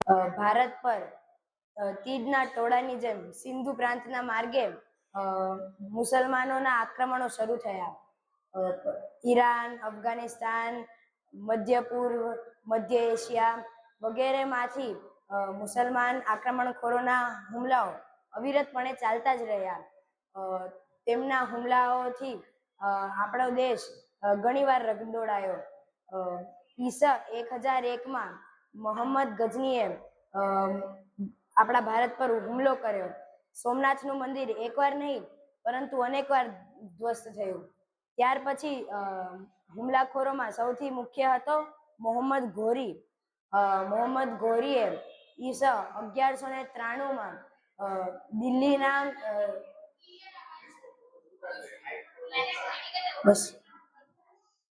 ભારત પર તીડના ટોળાની જેમ સિંધુ પ્રાંતના માર્ગે મુસલમાનોના આક્રમણો શરૂ થયા. ઈરાન, અફઘાનિસ્તાન, મધ્ય પૂર્વ, મધ્ય એશિયા વગેરેમાંથી મુસલમાન આક્રમણખોરોના હુમલાઓ અવિરતપણે ચાલતા જ રહ્યા. તેમના હુમલાઓથી આપણો દેશ ઘણીવાર રગદોળાયો. ઈસા 1001માં મોહમ્મદ ગઝનીએ આપણા ભારત પર હુમલો કર્યો. સોમનાથનું મંદિર એકવાર નહીં પરંતુ અનેકવાર ધ્વસ્ત થયું. ત્યાર પછી હુમલાખોરોમાં સૌથી મુખ્ય હતો મોહમ્મદ ઘોરી. મોહમ્મદ ઘોરીએ ઈસા 1193માં દિલ્હીના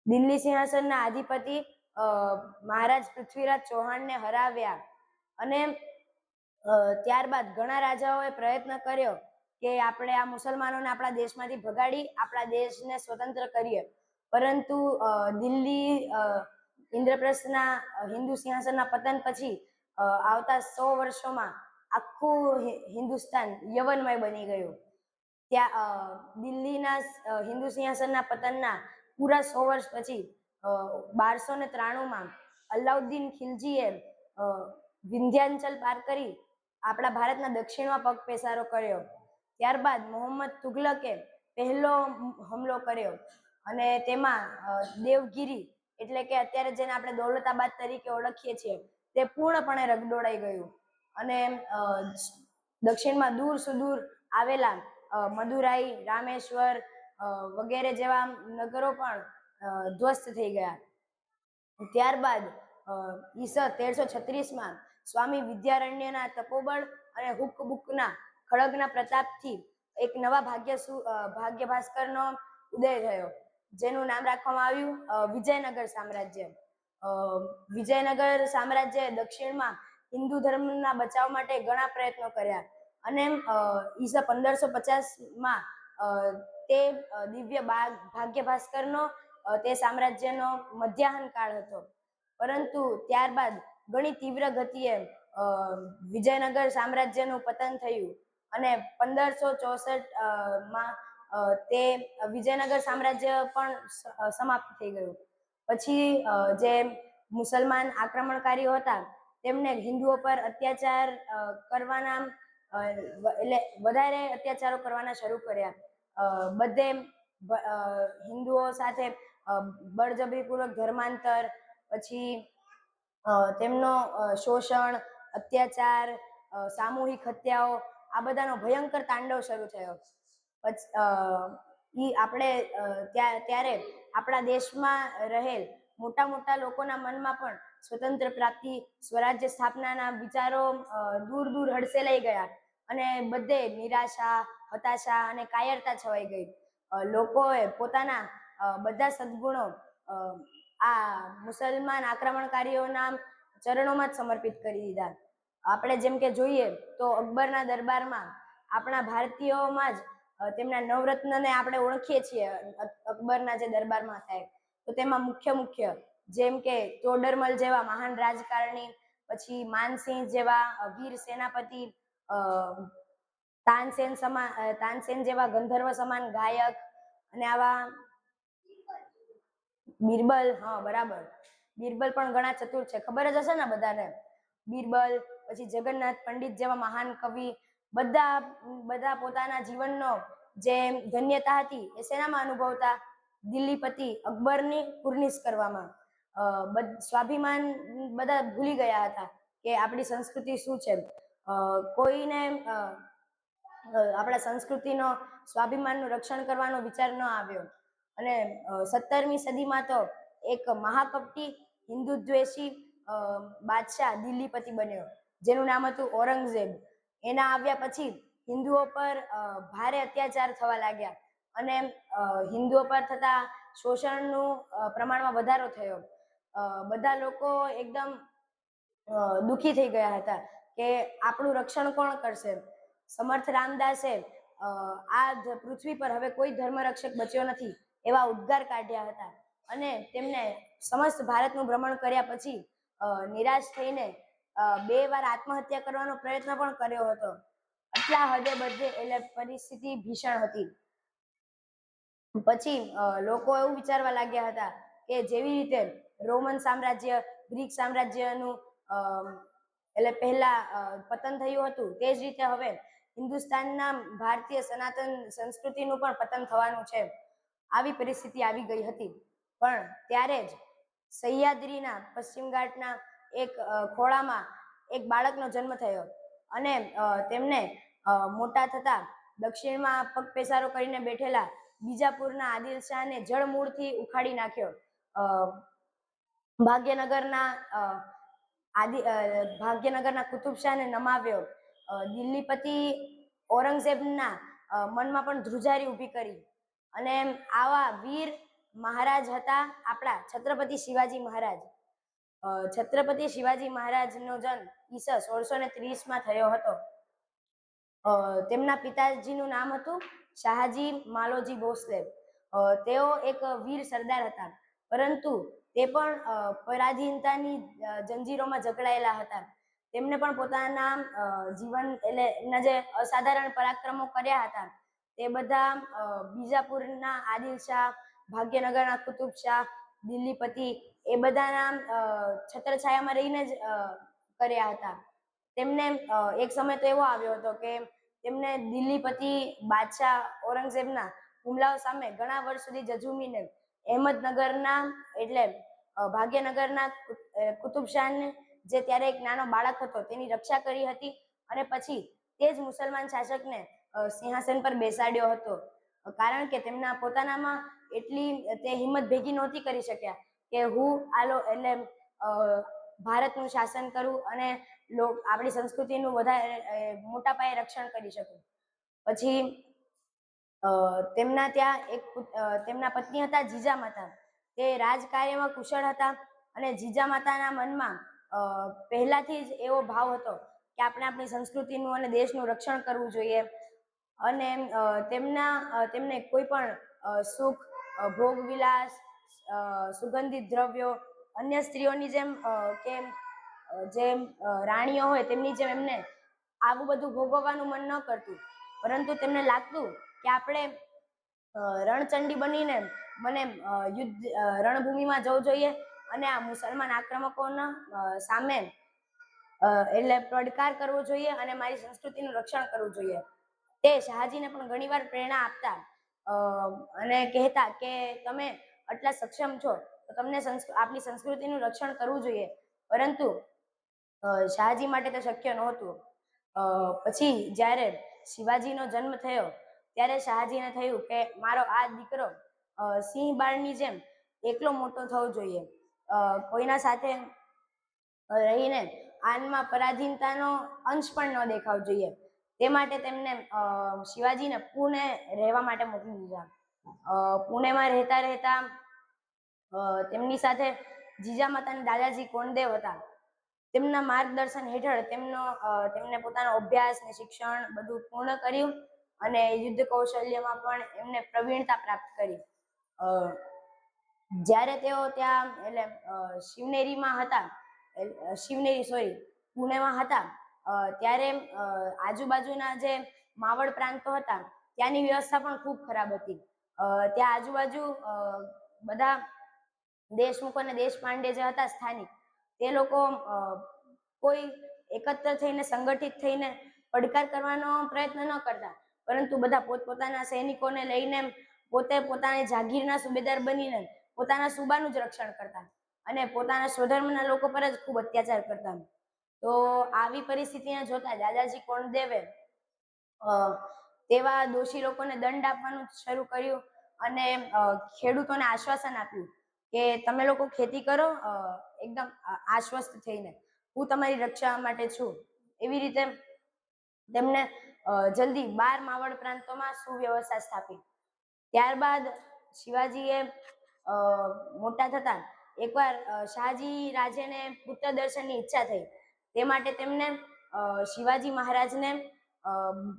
દિલ્હી સિંહાસનના અધિપતિ મહારાજ પૃથ્વીરાજ ચૌહાણને હરાવ્યા. અને ત્યારબાદ ઘણા રાજાઓએ પ્રયત્ન કર્યો કે આપણે આ મુસલમાનોને આપણા દેશમાંથી ભગાડી આપણા દેશને સ્વતંત્ર કરીએ, પરંતુ દિલ્હી ઇન્દ્રપ્રસ્થના હિન્દુ સિંહાસનના પતન પછી આવતા 100 વર્ષોમાં આખું હિન્દુસ્તાન યવનમય બની ગયું. ત્યાં દિલ્હીના હિન્દુ સિંહાસનના પતનના પૂરા 100 વર્ષ પછી 1293માં અલાઉદ્દીન ખિલજીએ વિંધ્યાચલ પાર કરી આપણા ભારતના દક્ષિણમાં પગ પેસારો કર્યો. ત્યારબાદ મોહમ્મદ તુગલકે પહેલો હુમલો કર્યો અને તેમાં દેવગિરી એટલે કે અત્યારે જેને આપણે દૌલતાબાદ તરીકે ઓળખીએ છીએ તે પૂર્ણપણે રગદોળાઈ ગયું. અને દક્ષિણમાં દૂર સુદૂર આવેલા મદુરાઈ, રામેશ્વર વગેરે જેવા નગરો પણ ધ્વસ્ત થઈ ગયા. ત્યારબાદ ઈસા 1336માં સ્વામી વિદ્યારણ્યના તપોબળ અને હુકબુકના ખડગના પ્રતાપથી એક નવા ભાગ્ય ભાસ્કરનો ઉદય થયો, જેનું નામ રાખવામાં આવ્યું વિજયનગર સામ્રાજ્ય. વિજયનગર સામ્રાજ્યએ દક્ષિણમાં હિન્દુ ધર્મના બચાવ માટે ઘણા પ્રયત્નો કર્યા અને ઈસા 1550માં તે દિવ્ય ભાગ્ય ભાસ્કરનો તે સામ્રાજ્યનો મધ્યાહન કાળ હતો. પરંતુ ત્યારબાદ ઘણી તીવ્ર ગતિએ વિજયનગર સામ્રાજ્યનું પતન થયું અને 1564માં તે વિજયનગર સામ્રાજ્ય પણ સમાપ્ત થઈ ગયું. પછી જે મુસલમાન આક્રમણકારીઓ હતા તેમને હિન્દુઓ પર અત્યાચાર કરવાના એટલે વધારે અત્યાચારો કરવાના શરૂ કર્યા. બધે હિન્દુઓ સાથે બળજબરીપૂર્વક ધર્માંતર, પછી તેમનો શોષણ, અત્યાચાર, સામૂહિક હત્યાઓ આ બધાનો ભયંકર તાંડવ શરૂ થયો. પછી આપણે ત્યારે આપણા દેશમાં રહેલ મોટા મોટા લોકોના મનમાં પણ સ્વતંત્ર પ્રાપ્તિ, સ્વરાજ્ય સ્થાપનાના વિચારો દૂર દૂર હડસેલાઈ ગયા અને બધે નિરાશા, હતાશા અને કાયરતા છવાઈ ગઈ. લોકોએ પોતાના બધા સદગુણો આ મુસલમાન આક્રમણકારીઓના ચરણોમાં જ સમર્પિત કરી દીધા. આપણે જેમ કે જોઈએ તો અકબરના દરબારમાં આપણા ભારતીયોમાં જ તેમના નવરત્નને આપણે ઓળખીએ છીએ. અકબરના જે દરબારમાં થાય તો તેમાં મુખ્ય જેમ કે તોડરમલ જેવા મહાન રાજકારણી, પછી માનસિંહ જેવા વીર સેનાપતિ, તાનસેન જેવા ગંધર્વ સમાન ગાયક, અને આવા બીરબલ, બરાબર, બીરબલ પણ ઘણા ચતુર છે, ખબર જ હશે ને બધાને. બીરબલ, પછી જગન્નાથ પંડિત જેવા મહાન કવિ, બધા પોતાના જીવનનો જે ધન્યતા હતી એ શેનામાં અનુભવતા? દિલ્હીપતિ અકબરની કુર્નિશ કરવામાં. સ્વાભિમાન બધા ભૂલી ગયા હતા કે આપણી સંસ્કૃતિ શું છે. કોઈને આપણા સંસ્કૃતિનો, સ્વાભિમાનનું રક્ષણ કરવાનો વિચાર ન આવ્યો. અને 17મી સદીમાં તો એક મહાકપટી હિન્દુ દ્વેષી બાદશાહ દિલ્હીપતિ બન્યો જેનું નામ હતું ઔરંગઝેબ. એના આવ્યા પછી હિન્દુઓ પર ભારે અત્યાચાર થવા લાગ્યા અને હિન્દુઓ પર થતા શોષણનું પ્રમાણમાં વધારો થયો. બધા લોકો એકદમ દુઃખી થઈ ગયા હતા કે આપણું રક્ષણ કોણ કરશે. સમર્થ રામદાસે આ પૃથ્વી પર હવે કોઈ ધર્મરક્ષક બચ્યો નથી એવા ઉદ્ગાર કાઢ્યા હતા અને તેમને સમસ્ત ભારતનું ભ્રમણ કર્યા પછી નિરાશ થઈને 2 વાર આત્મહત્યા કરવાનો પ્રયત્ન પણ કર્યો હતો. આટલા હદે બધે એટલે પરિસ્થિતિ ભીષણ હતી. પછી લોકો એવું વિચારવા લાગ્યા હતા કે જેવી રીતે રોમન સામ્રાજ્ય, ગ્રીક સામ્રાજ્યનું એટલે પહેલા પતન થયું હતું, તે જ રીતે હવે હિન્દુસ્તાનના ભારતીય સનાતન સંસ્કૃતિનું પણ પતન થવાનું છે. આવી પરિસ્થિતિ આવી ગઈ હતી. પણ ત્યારે જ સહ્યાદ્રીના પશ્ચિમ ઘાટના એક ખોળામાં એક બાળકનો જન્મ થયો અને તેમને મોટા થતા દક્ષિણમાં પગ પેસારો કરીને બેઠેલા બીજાપુરના આદિલ શાહને જળમૂળથી ઉખાડી નાખ્યો. ભાગ્યનગરના કુતુબ શાહને નમાવ્યો. દિલ્હીપતિ ઔરંગઝેબના મનમાં પણ ધ્રુજારી ઊભી કરી. અને આવા વીર મહારાજ હતા આપણા છત્રપતિ શિવાજી મહારાજ. છત્રપતિ શિવાજી મહારાજનો જન્મ ઈસ 1630માં થયો હતો. તેમના પિતાજીનું નામ હતું શાહજી માલોજી ભોસલે. તેઓ એક વીર સરદાર હતા, પરંતુ તે પણ પરાધીનતાની જંજીરોમાં જકડાયેલા હતા. તેમને પણ પોતાના જીવન એટલે એમના જે અસાધારણ પરાક્રમો કર્યા હતા તે બધા બીજાપુરના આદિલ શાહ, ભાગ્યનગરના કુતુબ શાહ, દિલ્હીપતિ એ બધાના છત્રછાયામાં રહીને જ કર્યા હતા. તેમને એક સમય તો એવો આવ્યો હતો કે તેમને દિલ્હીપતિ બાદશાહ ઔરંગઝેબના હુમલાઓ સામે ઘણા વર્ષ સુધી જજુમીને અહેમદનગરના એટલે ભાગ્યનગરના કુતુબ શાહને, જે ત્યારે એક નાનો બાળક હતો, તેની રક્ષા કરી હતી. અને પછી તે જ મુસલમાન શાસકને સિંહાસન પર બેસાડ્યો હતો. કારણ કે તેમના પોતાનામાં એટલી તે હિંમત ભેગી નહોતી કરી શક્યા કે હું એટલે ભારતનું શાસન કરું અને આપણી સંસ્કૃતિનું વધારે મોટા પાયે રક્ષણ કરી શકું. પછી તેમના ત્યાં તેમના પત્ની હતા જીજામાતા. તે રાજકાર્યમાં કુશળ હતા અને જીજામાતાના મનમાં પહેલાથી જ એવો ભાવ હતો કે આપણે આપણી સંસ્કૃતિનું અને દેશનું રક્ષણ કરવું જોઈએ. અને તેમને કોઈ પણ સુખ, ભોગવિલાસ, સુગંધિત દ્રવ્યો, અન્ય સ્ત્રીઓની જેમ રાણીઓ હોય તેમની જેમ એમને આવું બધું ભોગવવાનું મન ન કરતું, પરંતુ તેમને લાગતું કે આપણે રણચંડી બનીને રણભૂમિમાં જવું જોઈએ અને આ મુસલમાન આક્રમકોના સામે એટલે પડકાર કરવો જોઈએ અને મારી સંસ્કૃતિનું રક્ષણ કરવું જોઈએ. તે શાહજીને પણ ઘણીવાર પ્રેરણા આપતા અને કહેતા કે તમે આટલા સક્ષમ છો તો તમને આપણી સંસ્કૃતિનું રક્ષણ કરવું જોઈએ. પરંતુ શાહજી માટે તો શક્ય નહોતું. પછી જ્યારે શિવાજીનો જન્મ થયો ત્યારે શાહજીને થયું કે મારો આ દીકરો સિંહ બાળની જેમ એકલો મોટો થવો જોઈએ, કોઈના સાથે રહીને આનમાં પરાધીનતાનો અંશ પણ ન દેખાવો જોઈએ. તે માટે તેમને શિવાજીને પુણે રહેવા માટે મોકલી દીધા. પુણેમાં રહેતા રહેતા તેમની સાથે જીજામાતા અને દાદાજી કોંડદેવ હતા. તેમના માર્ગદર્શન હેઠળ તેમને પોતાનો અભ્યાસ ને શિક્ષણ બધું પૂર્ણ કર્યું અને યુદ્ધ કૌશલ્યમાં પણ એમને પ્રવીણતા પ્રાપ્ત કરી. જ્યારે તેઓ ત્યાં એટલે પુણેમાં હતા ત્યારે આજુબાજુના જે માવડ પ્રાંતો હતા ત્યાંની વ્યવસ્થા પણ ખૂબ ખરાબ હતી. ત્યાં આજુબાજુ બધા દેશમુખ અને દેશપાંડે જે હતા સ્થાનિક, તે લોકો કોઈ એકત્ર થઈને સંગઠિત થઈને પડકાર કરવાનો પ્રયત્ન ન કરતા, પરંતુ બધા પોતપોતાના સૈનિકોને લઈને પોતે પોતાની જાગીરના સુબેદાર બનીને પોતાના સુબાનું જ રક્ષણ કરતા અને પોતાના સ્વધર્મના લોકો પર જ ખૂબ અત્યાચાર કરતા. તો આવી પરિસ્થિતિને જોતા દાદાજી કોંડદેવે તેવા દોષી લોકોને દંડ આપવાનું શરૂ કર્યું અને ખેડૂતોને આશ્વાસન આપ્યું કે તમે લોકો ખેતી કરો એકદમ આશ્વસ્ત થઈને, હું તમારી રક્ષા માટે છું. એવી રીતે તેમને જલ્દી 12 માવડ પ્રાંતોમાં સુવ્યવસ્થા સ્થાપી. ત્યારબાદ શિવાજીએ મોટા થતા એકવાર શાહજી રાજેને પુત્ર દર્શનની ઈચ્છા થઈ. તે માટે તેમને શિવાજી મહારાજને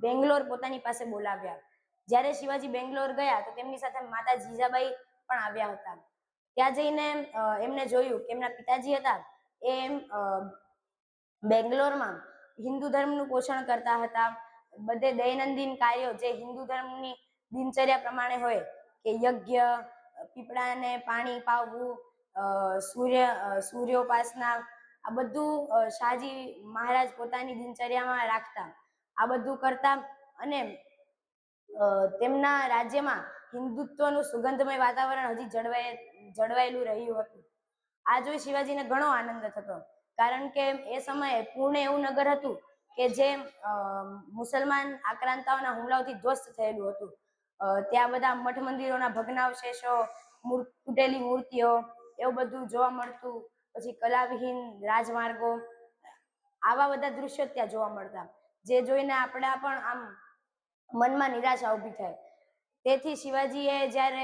બેંગ્લોર પોતાની પાસે બોલાવ્યા. જ્યારે શિવાજી બેંગ્લોર ગયા તો તેમની સાથે માતા જીજાબાઈ પણ આવ્યા હતા. ત્યાં જઈને એમને જોયું કે એમના પિતાજી હતા એ બેંગ્લોરમાં હિન્દુ ધર્મનું પોષણ કરતા હતા. બધે દૈનંદિન કાર્યો જે હિન્દુ ધર્મની દિનચર્યા પ્રમાણે હોય કે યજ્ઞ, પીપળાને પાણી પાવવું, સૂર્યોપાસના, આ બધું શાહજી મહારાજ પોતાની દિનચર્યામાં રાખતા. આ બધું કરતા અને તેમના રાજ્યમાં હિન્દુત્વનું સુગંધમય વાતાવરણ હજી જળવાયેલું રહ્યું હતું. આ જોઈ શિવાજીને ઘણો આનંદ થતો, કારણ કે એ સમયે પૂર્ણ એવું નગર હતું કે જે મુસલમાન આક્રાંતાઓના હુમલાઓથી ધ્વસ્ત થયેલું હતું. ત્યાં બધા મઠ મંદિરોના ભગ્નાવશેષો, તૂટેલી મૂર્તિઓ, એવું બધું જોવા મળતું. પછી કલાવિહીન રાજમાર્ગો, આવા બધા દૃશ્યો ત્યાં જોવા મળતા, જે જોઈને આપણા પણ આમ મનમાં નિરાશા ઊભી થાય. તેથી શિવાજીએ જ્યારે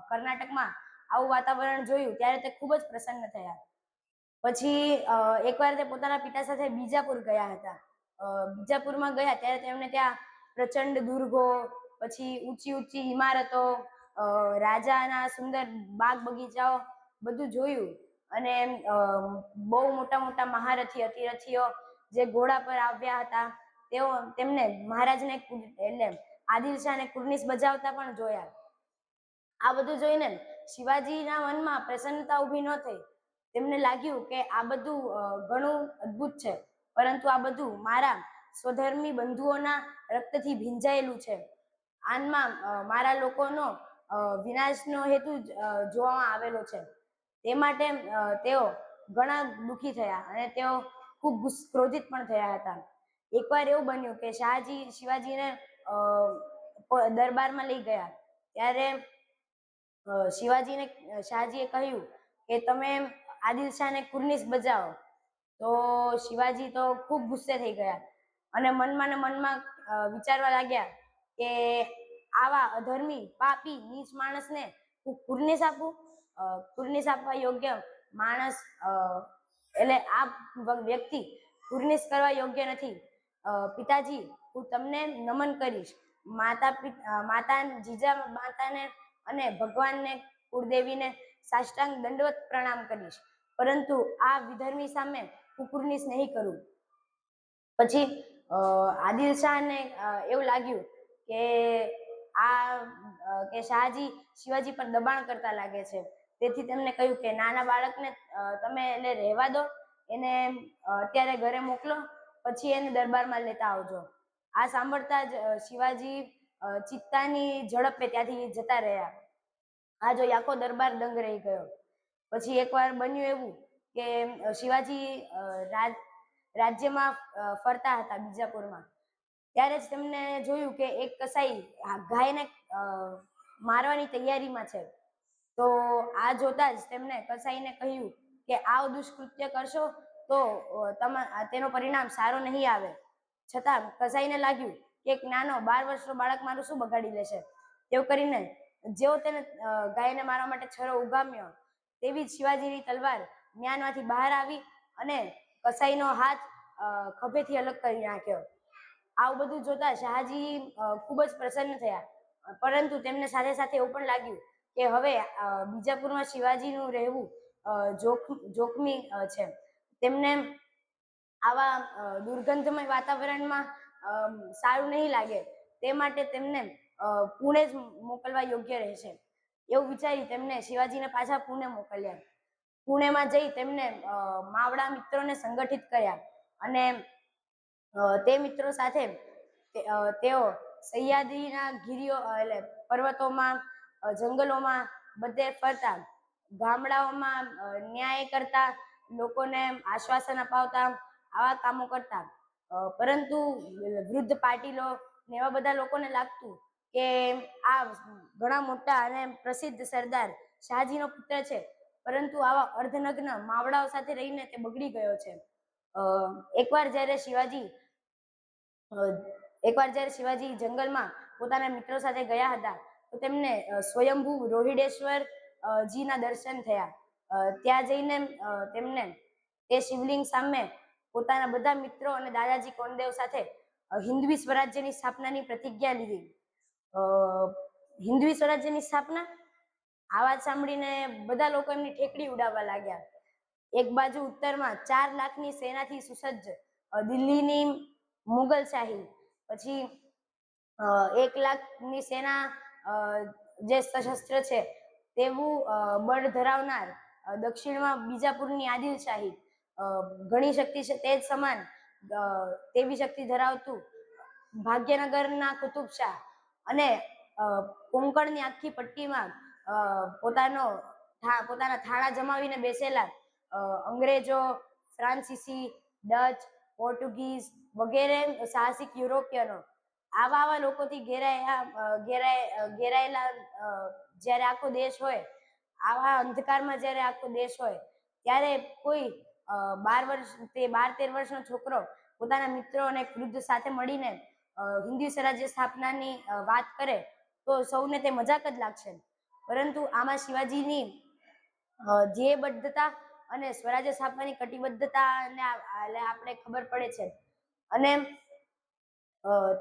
કર્ણાટકમાં આવું વાતાવરણ જોયું ત્યારે તે ખૂબ જ પ્રસન્ન થયા. પછી એકવાર તે પોતાના પિતા સાથે બીજાપુર ગયા હતા. બીજાપુરમાં ગયા ત્યારે તેમને ત્યાં પ્રચંડ દુર્ગો, પછી ઊંચી ઊંચી ઇમારતો, રાજાના સુંદર બાગ બગીચાઓ બધું જોયું. અને બહુ મોટા મોટા મહારથી અતિરથીઓ જે ઘોડા પર આવ્યા હતા તેમને મહારાજને એટલે આદિલ શાહને કુર્નિશ બજાવતા પણ જોયા. આ બધું જોઈને શિવાજીના મનમાં પ્રસન્નતા ઊભી ન થઈ. તેમને લાગ્યું કે આ બધું ઘણું અદ્ભુત છે, પરંતુ આ બધું મારા સ્વધર્મી બંધુઓના રક્તથી ભીંજાયેલું છે. આનમાં મારા લોકોનો વિનાશનો હેતુ જોવામાં આવેલો છે. તે માટે તેઓ ઘણા દુઃખી થયા અને તેઓ ખૂબ ક્રોધિત પણ થયા હતા. એકવાર એવું બન્યું કે શાહજી શિવાજીને દરબારમાં લઈ ગયા ત્યારે શાહજીએ કહ્યું કે તમે આદિલ શાહને કુર્નિશ બજાવો. તો શિવાજી તો ખૂબ ગુસ્સે થઈ ગયા અને મનમાં ને મનમાં વિચારવા લાગ્યા કે આવા અધર્મી, પાપી, નીચ માણસને હું કુર્નિશ આપું? કુર્નિશ આપવા યોગ્ય માણસ એટલે આ વ્યક્તિ કુર્નિશ કરવા યોગ્ય નથી. પિતાજી, હું તમને નમન કરીશ. જીજા માતાને અને ભગવાનને, કુળદેવીને સાષ્ટાંગ દંડવત પ્રણામ કરીશ, પરંતુ આ વિધર્મી સામે હું કુર્નિશ નહીં કરું. પછી આદિલ શાહને એવું લાગ્યું કે શાહજી શિવાજી પર દબાણ કરતા લાગે છે. તેથી તેમને કહ્યું કે નાના બાળકને તમે એને રહેવા દો, એને અત્યારે ઘરે મોકલો, પછી એને દરબારમાં લેતા આવજો. આ સાંભળતા જ શિવાજી ચિત્તાની ઝડપે ત્યાંથી જતા રહ્યા. આ જોઈ આખો દરબાર દંગ રહી ગયો. પછી એકવાર બન્યું એવું કે શિવાજી રાજ્યમાં ફરતા હતા બીજાપુરમાં, ત્યારે જ તેમને જોયું કે એક કસાઈ ગાયને મારવાની તૈયારીમાં છે. તો આ જોતા જ તેમને કસાઈને કહ્યું કે આવ દુષ્કૃત્ય કરશો તો તેનો પરિણામ સારો નહીં આવે. છતાં કસાઈને લાગ્યું કે એક નાનો 12 વર્ષનો બાળક મારું શું બગાડી લેશે. તેવું કરીને જેવો તેને ગાયને મારવા માટે છરો ઉગામ્યો, તેવી જ શિવાજીની તલવાર મ્યાનમાંથી બહાર આવી અને કસાઈનો હાથ ખભેથી અલગ કરી નાખ્યો. આવું બધું જોતા શાહજી ખૂબ જ પ્રસન્ન થયા, પરંતુ તેમને સાથે સાથે એવું પણ લાગ્યું કે હવે બીજાપુરમાં શિવાજીનું રહેવું જોખમી છે. તેમને આવા દુર્ગંધમય વાતાવરણમાં સારું નહીં લાગે, તે માટે તેમને પુણે જ મોકલવા યોગ્ય રહેશે. એવું વિચારી તેમને શિવાજીને પાછા પુણે મોકલ્યા. પુણેમાં જઈ તેમને માવડા મિત્રોને સંગઠિત કર્યા અને તે મિત્રો સાથે તેઓ સહ્યાદ્રીના ગીરીઓ એટલે પર્વતોમાં, જંગલોમાં બધે ફરતા, ગામડાઓમાં ન્યાય કરતા, લોકોને આશ્વાસન અપાવતા, આવા કામો કરતા. પરંતુ વૃદ્ધ પાટીલો ને એવા બધા લોકોને લાગતું કે આ ઘણા મોટા અને પ્રસિદ્ધ સરદાર શાહજીનો પુત્ર છે, પરંતુ આવા અર્ધનગ્ન માવડાઓ સાથે રહીને તે બગડી ગયો છે. એકવાર જ્યારે શિવાજી જંગલમાં પોતાના મિત્રો સાથે ગયા હતા તો તેમને સ્વયંભૂ રોહિડેશ્વર જીના દર્શન થયા. ત્યાં જઈને તેમને તે શિવલિંગ સામે પોતાના બધા મિત્રો અને દાદાજી કોંડદેવ સાથે હિન્દવી સ્વરાજ્યની સ્થાપનાની પ્રતિજ્ઞા લીધી. હિન્દવી સ્વરાજ્યની સ્થાપના, આ વાત સાંભળીને બધા લોકો એમની ઠેકડી ઉડાવવા લાગ્યા. એક બાજુ ઉત્તરમાં 4 લાખની સેનાથી સુસજ્જ દિલ્હીની મુગલશાહી, પછી 1 લાખની સેના જે સશસ્ત્ર છે તેવું બળ ધરાવનાર દક્ષિણમાં બીજાપુરની આદિલશાહી, ઘણી શક્તિ છે તે જ સમાન તેવી શક્તિ ધરાવતું ભાગ્યનગરના કુતુબશાહ, અને કોંકણની આખી પટ્ટીમાં પોતાના થાળા જમાવીને બેસેલા અંગ્રેજો, ફ્રાન્સીસી, ડચ, પોર્ટુગીઝ વગેરે સાહસિક યુરોપિયનો, આવા લોકોથી ઘેરાયેલા જ્યારે આખો દેશ હોય, આવા અંધકારમાં જ્યારે આખો દેશ હોય, ત્યારે કોઈ 12-13 વર્ષનો છોકરો પોતાના મિત્રો અને વૃદ્ધ સાથે મળીને હિન્દુ સ્વરાજ્ય સ્થાપનાની વાત કરે તો સૌને તે મજાક જ લાગશે, પરંતુ આમાં શિવાજીની ધ્યેયબદ્ધતા અને સ્વરાજ્ય સ્થાપનાની કટિબદ્ધતાને આપણે ખબર પડે છે. અને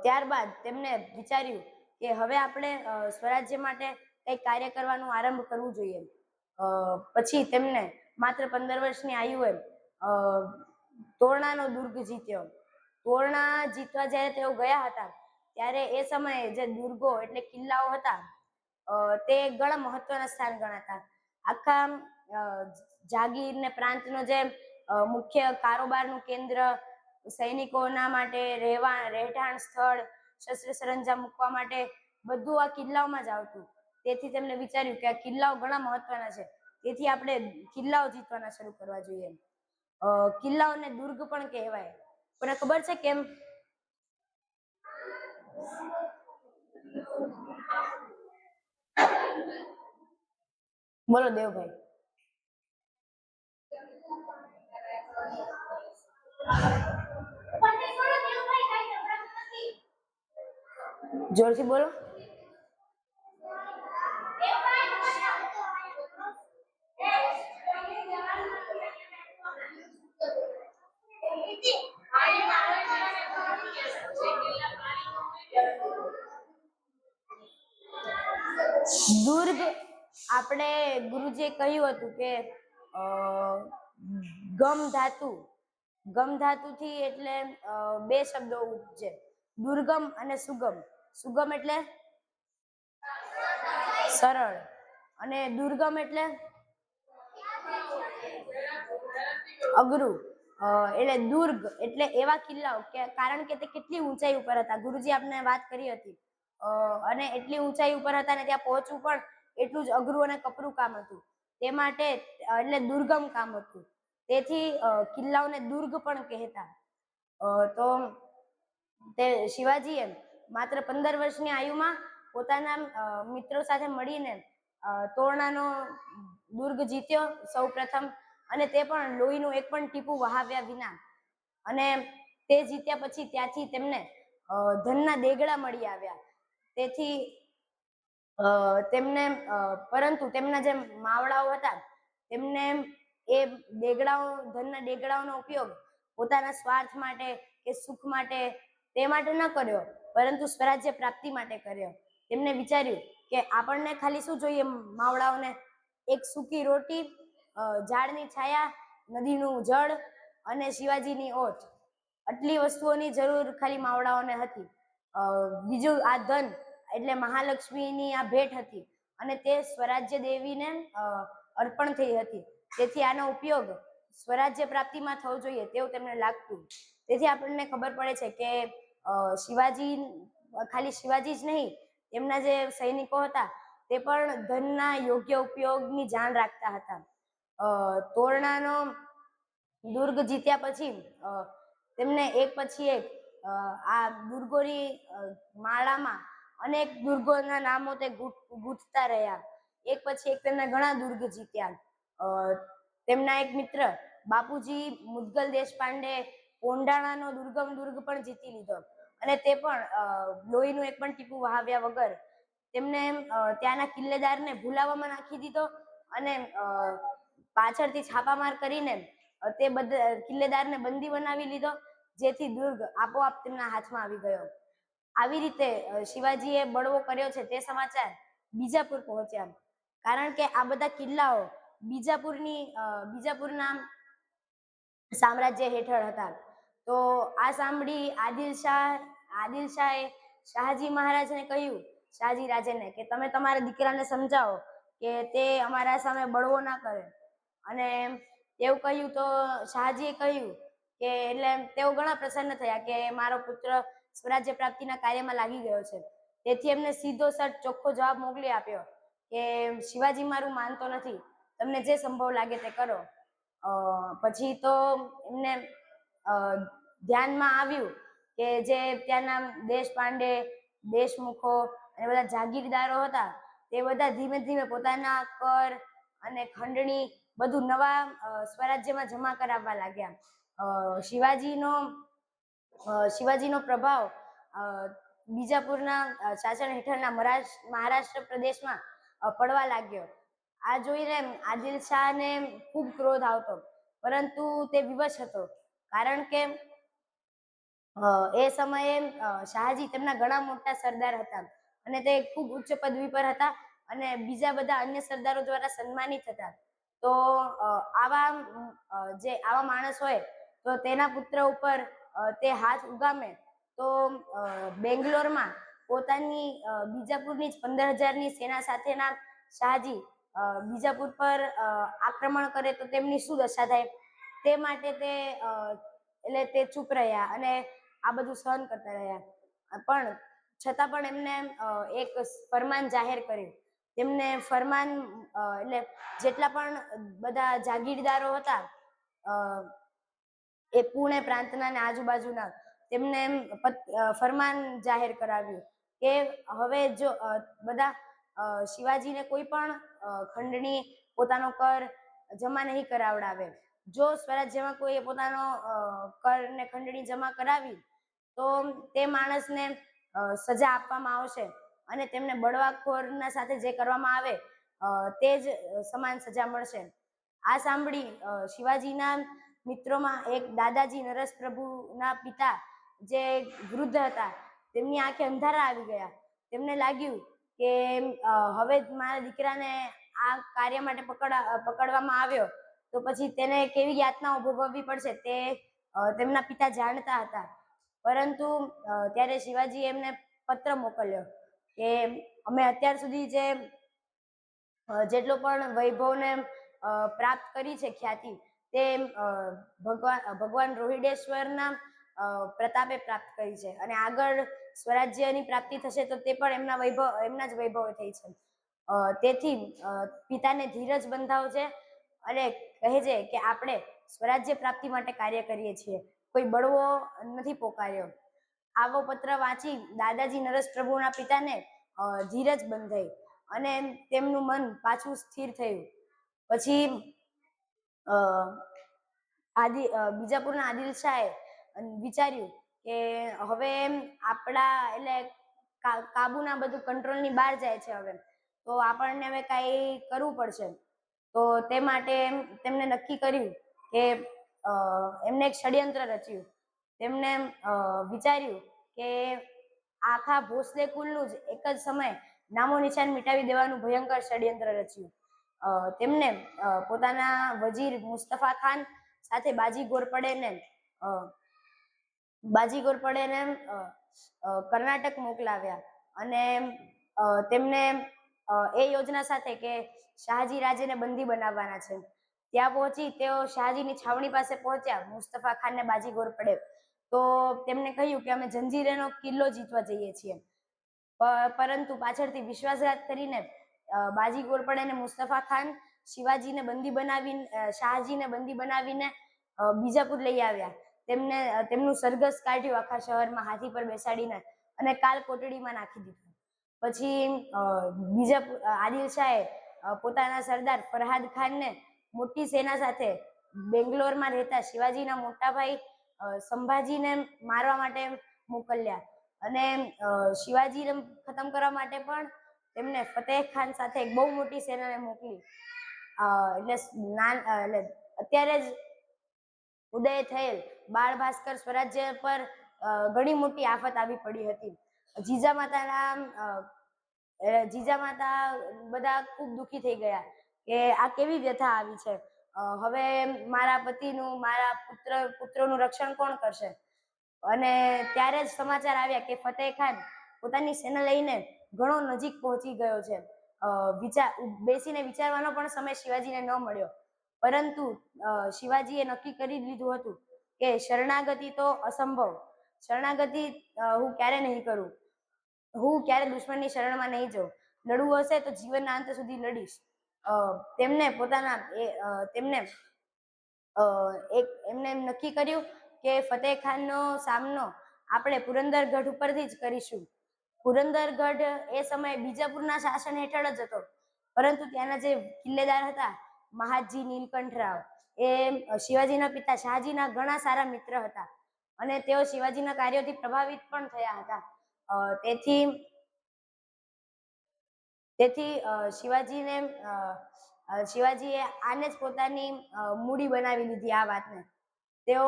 ત્યારબાદ તેમને વિચાર્યું કે હવે આપણે સ્વરાજ્ય માટે કંઈક કાર્ય કરવાનું આરંભ કરવું જોઈએ. પછી તેમને માત્ર 15 વર્ષની આયુએ તોરણાનો દુર્ગ જીત્યો. તોરણા જીતવા જ્યારે તેઓ ગયા હતા ત્યારે એ સમયે જે દુર્ગો એટલે કિલ્લાઓ હતા તે ઘણા મહત્વના સ્થાન ગણાતા. આખા જાગીર ને પ્રાંતનો જે મુખ્ય કારોબારનું કેન્દ્ર, સૈનિકોના માટે રહેઠાણ સ્થળ, શસ્ત્ર સરંજામ મૂકવા માટે બધું આ કિલ્લાઓમાં જ આવતું. તેથી તેમને વિચાર્યું કે આ કિલ્લાઓ ઘણા મહત્વના છે, તેથી આપણે કિલ્લાઓ જીતવાના શરૂ કરવા જોઈએ. કિલ્લાઓને દુર્ગ પણ કહેવાય. કોને ખબર છે કેમ? બોલો દેવભાઈ. જોરથી બોલો. દુર્ગ આપણે ગુરુજીએ કહ્યું હતું કે ગમ ધાતુથી એટલે બે શબ્દો ઉપજે, દુર્ગમ અને સુગમ. સુગમ એટલે સરળ અને દુર્ગમ એટલે અઘરું. એટલે દુર્ગ એટલે એવા કિલ્લાઓ કે કારણ કે તે કેટલી ઊંચાઈ ઉપર હતા, ગુરુજી આપને વાત કરી હતી, અને એટલી ઊંચાઈ ઉપર હતા ને ત્યાં પહોંચવું પણ એટલું જ અઘરું અને કપરું કામ હતું. તે માટે એટલે દુર્ગમ કામ હતું, તેથી કિલ્લાઓને દુર્ગ પણ કહેતા. તો તે શિવાજીએ માત્ર 15 વર્ષની આયુમાં પોતાના મિત્રો સાથે મળીને તોરણાનો દુર્ગ જીત્યો સૌ પ્રથમ, અને તે પણ લોહીનું એક પણ ટીપું વહાવ્યા વિના. અને તે જીત્યા પછી ત્યાંથી તેમને ધનના દેગડા મળી આવ્યા. તેથી તેમને પરંતુ તેમના જે માવડાઓ હતા તેમને એ ધનના દેગડાઓનો ઉપયોગ પોતાના સ્વાર્થ માટે કે સુખ માટે તે માટે ન કર્યો, પરંતુ સ્વરાજ્ય પ્રાપ્તિ માટે કર્યો. તેમને વિચાર્યું કે આપણને ખાલી શું જોઈએ માવડાઓને? એક સૂકી રોટી, ઝાડની છાયા, નદીનું જળ અને શિવાજીની ઓટ, આટલી વસ્તુઓની જરૂર ખાલી માવડાઓને હતી. બીજું આ ધન એટલે મહાલક્ષ્મીની આ ભેટ હતી અને તે સ્વરાજ્ય દેવીને અર્પણ થઈ હતી. તેથી આનો ઉપયોગ સ્વરાજ્ય પ્રાપ્તિમાં થવો જોઈએ તેવું તેમને લાગતું. તેથી આપણને ખબર પડે છે કે શિવાજી ખાલી શિવાજી જ નહીં, તેમના જે સૈનિકો હતા તે પણ ધનના યોગ્ય ઉપયોગની જાણ રાખતા હતા. તોરણાનો દુર્ગ જીત્યા પછી તેમને એક પછી એક આ દુર્ગોની માળામાં અનેક દુર્ગોના નામો તે ગૂંથતા રહ્યા. એક પછી એક તેમને ઘણા દુર્ગ જીત્યા. તેમના એક મિત્ર બાપુજી મુદગલ દેશપાંડે કોંડાણાનો દુર્ગમ દુર્ગ પણ જીતી લીધો, અને તે પણ લોહીનું એક પણ ટીપું વહાવ્યા વગર. તેમને ત્યાંના કિલ્લેદારને ભૂલાવામાં નાખી દીધો અને પાછળથી છાપામાર કરીને તે કિલ્લેદારને બંદી બનાવી લીધો, જેથી દુર્ગ આપોઆપ તેમના હાથમાં આવી ગયો. આવી રીતે શિવાજીએ બળવો કર્યો છે તે સમાચાર બીજાપુર પહોંચ્યા. કારણ કે આ બધા કિલ્લાઓ બીજાપુરના સામ્રાજ્ય હેઠળ હતા. તો આ સાંભળી આદિલ શાહે શાહજી મહારાજને કહ્યું, શાહજી રાજેને, કે તમે તમારા દીકરાને સમજાવો કે તે અમારા સામે બળવો ના કરે. અને તેવું કહ્યું તો શાહજીએ કહ્યું કે એટલે તેઓ ઘણા પ્રસન્ન થયા કે મારો પુત્ર સ્વરાજ્ય પ્રાપ્તિના કાર્યમાં લાગી ગયો છે. તેથી એમને સીધો સટ ચોખ્ખો જવાબ મોકલી આપ્યો કે શિવાજી મારું માનતો નથી, તમને જે સંભવ લાગે તે કરો. પછી તો એમને ધ્યાનમાં આવ્યું કે જે ત્યાંના દેશપાંડે, દેશમુખો અને બધા જાગીરદારો હતા તે બધા ધીમે ધીમે પોતાના કર અને ખંડણી બધું નવા સ્વરાજ્યમાં જમા કરાવવા લાગ્યા. શિવાજીનો પ્રભાવ બીજાપુરના શાસન હેઠળના મહારાષ્ટ્ર પ્રદેશમાં પડવા લાગ્યો. આ જોઈને આદિલ શાહને ખૂબ ક્રોધ આવતો, પરંતુ તે વિવશ હતો, કારણ કે એ સમયે શાહજી તેમના ઘણા મોટા સરદાર હતા અને તે ખૂબ ઉચ્ચ પદવી પર હતા અને બીજા બધા અન્ય સરદારો દ્વારા સન્માનિત હતા. તો આવા માણસ હોય તો તેના પુત્ર ઉપર તે હાથ ઉગામે તો બેંગ્લોરમાં પોતાની બીજાપુરની જ 15,000ની સેના સાથેના શાહજી બીજાપુર પર આક્રમણ કરે તો તેમની શું દશા થાય. તે માટે તે ચૂપ રહ્યા અને આ બધું સહન કરતા રહ્યા. પણ છતાં પણ એમને એક ફરમાન જાહેર કર્યું. તેમને ફરમાન એટલે જેટલા પણ બધા જાગીરદારો હતા એ પુણે પ્રાંતના અને આજુબાજુના, તેમને ફરમાન જાહેર કરાવ્યું કે હવે જો બધા શિવાજીને કોઈ પણ ખંડણી, પોતાનો કર જમા નહીં કરાવડાવે. જો સ્વરાજ્યમાં કોઈ પોતાનો કર ને ખંડણી જમા કરાવી તો તે માણસને સજા આપવામાં આવશે અને તેમને બળવાખોરના સાથે જે કરવામાં આવે તે જ સમાન સજા મળશે. આ સાંભળી શિવાજીના મિત્રોમાં એક દાદાજી નરસપ્રભુના પિતા જે વૃદ્ધ હતા તેમની આંખે અંધારા આવી ગયા. તેમને લાગ્યું કે હવે મારા દીકરાને આ કાર્ય માટે પકડવામાં આવ્યો તો પછી તેને કેવી યાતનાઓ ભોગવવી પડશે તે તેમના પિતા જાણતા હતા. પરંતુ ત્યારે શિવાજી એમને પત્ર મોકલ્યો કે અમે અત્યાર સુધી જેટલો પણ વૈભવને પ્રાપ્ત કરી છે ખ્યાતિ, તે ભગવાન રોહિડેશ્વરના પ્રતાપે પ્રાપ્ત કરી છે અને આગળ સ્વરાજ્યની પ્રાપ્તિ થશે તો તે પણ એમના જ વૈભવ થઈ છે. તેથી પિતાને ધીરજ બંધાવજે અને કહેજે કે આપણે સ્વરાજ્ય પ્રાપ્તિ માટે કાર્ય કરીએ છીએ, કોઈ બળવો નથી પોકાર્યો. આવો પત્ર વાંચી દાદાજી નરસપ્રભુના પિતાને ધીરજ બંધાઈ અને તેમનું મન પાછું સ્થિર થયું. પછી બીજાપુરના આદિલ શાહે વિચાર્યું કે હવે આપણા એટલે કાબુના બધું કંટ્રોલની બહાર જાય છે, હવે તો આપણને હવે કાંઈ કરવું પડશે. તો તે માટે તેમને નક્કી કર્યું કે એમને એક ષડયંત્ર રચ્યું. તેમને વિચાર્યું કે આખા ભોસલે કુલનું જ એક જ સમય નામો નિશાન મિટાવી દેવાનું ભયંકર ષડયંત્ર રચ્યું. તેમને પોતાના વજીર મુસ્તફા ખાન સાથે બાજી ઘોરપડેને કર્ણાટક મોકલાવ્યા અને તેમને એ યોજના સાથે કે શાહજી રાજેને બંદી બનાવવાના છે. ત્યાં પહોંચી તેઓ શાહજીની છાવણી પાસે પહોંચ્યા મુસ્તફા ખાનને બાજી ઘોરપડે. તો તેમને કહ્યું કે અમે જંજીરેનો કિલ્લો જીતવા જઈએ છીએ, પરંતુ પાછળથી વિશ્વાસઘાત કરીને બાજી ઘોરપડે અને મુસ્તફા ખાન શાહજીને બંદી બનાવીને બીજાપુર લઈ આવ્યા. તેમનું સરઘસ કાઢ્યું આખા શહેરમાં હાથી પર બેસાડીને અને કાલ કોટડીમાં નાખી દીધું. પછી આદિલ શાહે પોતાના સરદાર ફરહાદ ખાનને મોટી સેના સાથે બેંગ્લોરમાં રહેતા શિવાજીના મોટા ભાઈ સંભાજીને મારવા માટે મોકલ્યા અને શિવાજીને ખતમ કરવા માટે પણ તેમને ફતેહ ખાન સાથે એક બહુ મોટી સેનાને મોકલી. એટલે અત્યારે જ ઉદય થયેલ બાળ ભાસ્કર સ્વરાજ્ય પર ઘણી મોટી આફત આવી પડી હતી. જીજા માતા બધા ખૂબ દુઃખી થઈ ગયા કે આ કેવી વ્યથા આવી છે. હવે મારા પતિનું, મારા પુત્રોનું રક્ષણ કોણ કરશે? અને ત્યારે જ સમાચાર આવ્યા કે ફતેહ ખાન પોતાની સેના લઈને ઘણો નજીક પહોંચી ગયો છે. બેસીને વિચારવાનો પણ સમય શિવાજીને ન મળ્યો, પરંતુ શિવાજીએ નક્કી કરી લીધું હતું કે શરણાગતિ તો અસંભવ, શરણાગતિ હું ક્યારે નહીં કરું, હું ક્યારે દુશ્મનની શરણમાં નહીં જાઉં, લડવું હશે તો જીવનના અંત સુધી લડીશ. એમને નક્કી કર્યું કે ફતેહ ખાનનો સામનો આપણે પુરંદરગઢ ઉપરથી જ કરીશું. પુરંદરગઢ એ સમયે બીજાપુરના શાસન હેઠળ જ હતો, પરંતુ ત્યાંના જે કિલ્લેદાર હતા મહાદજી નીલકંઠરાવ, એ શિવાજીના પિતા શાહજીના ઘણા સારા મિત્ર હતા અને તેઓ શિવાજીના કાર્યોથી પ્રભાવિત પણ થયા હતા. તેથી શિવાજીએ આને જ પોતાની મૂડી બનાવી લીધી આ વાતને. તેઓ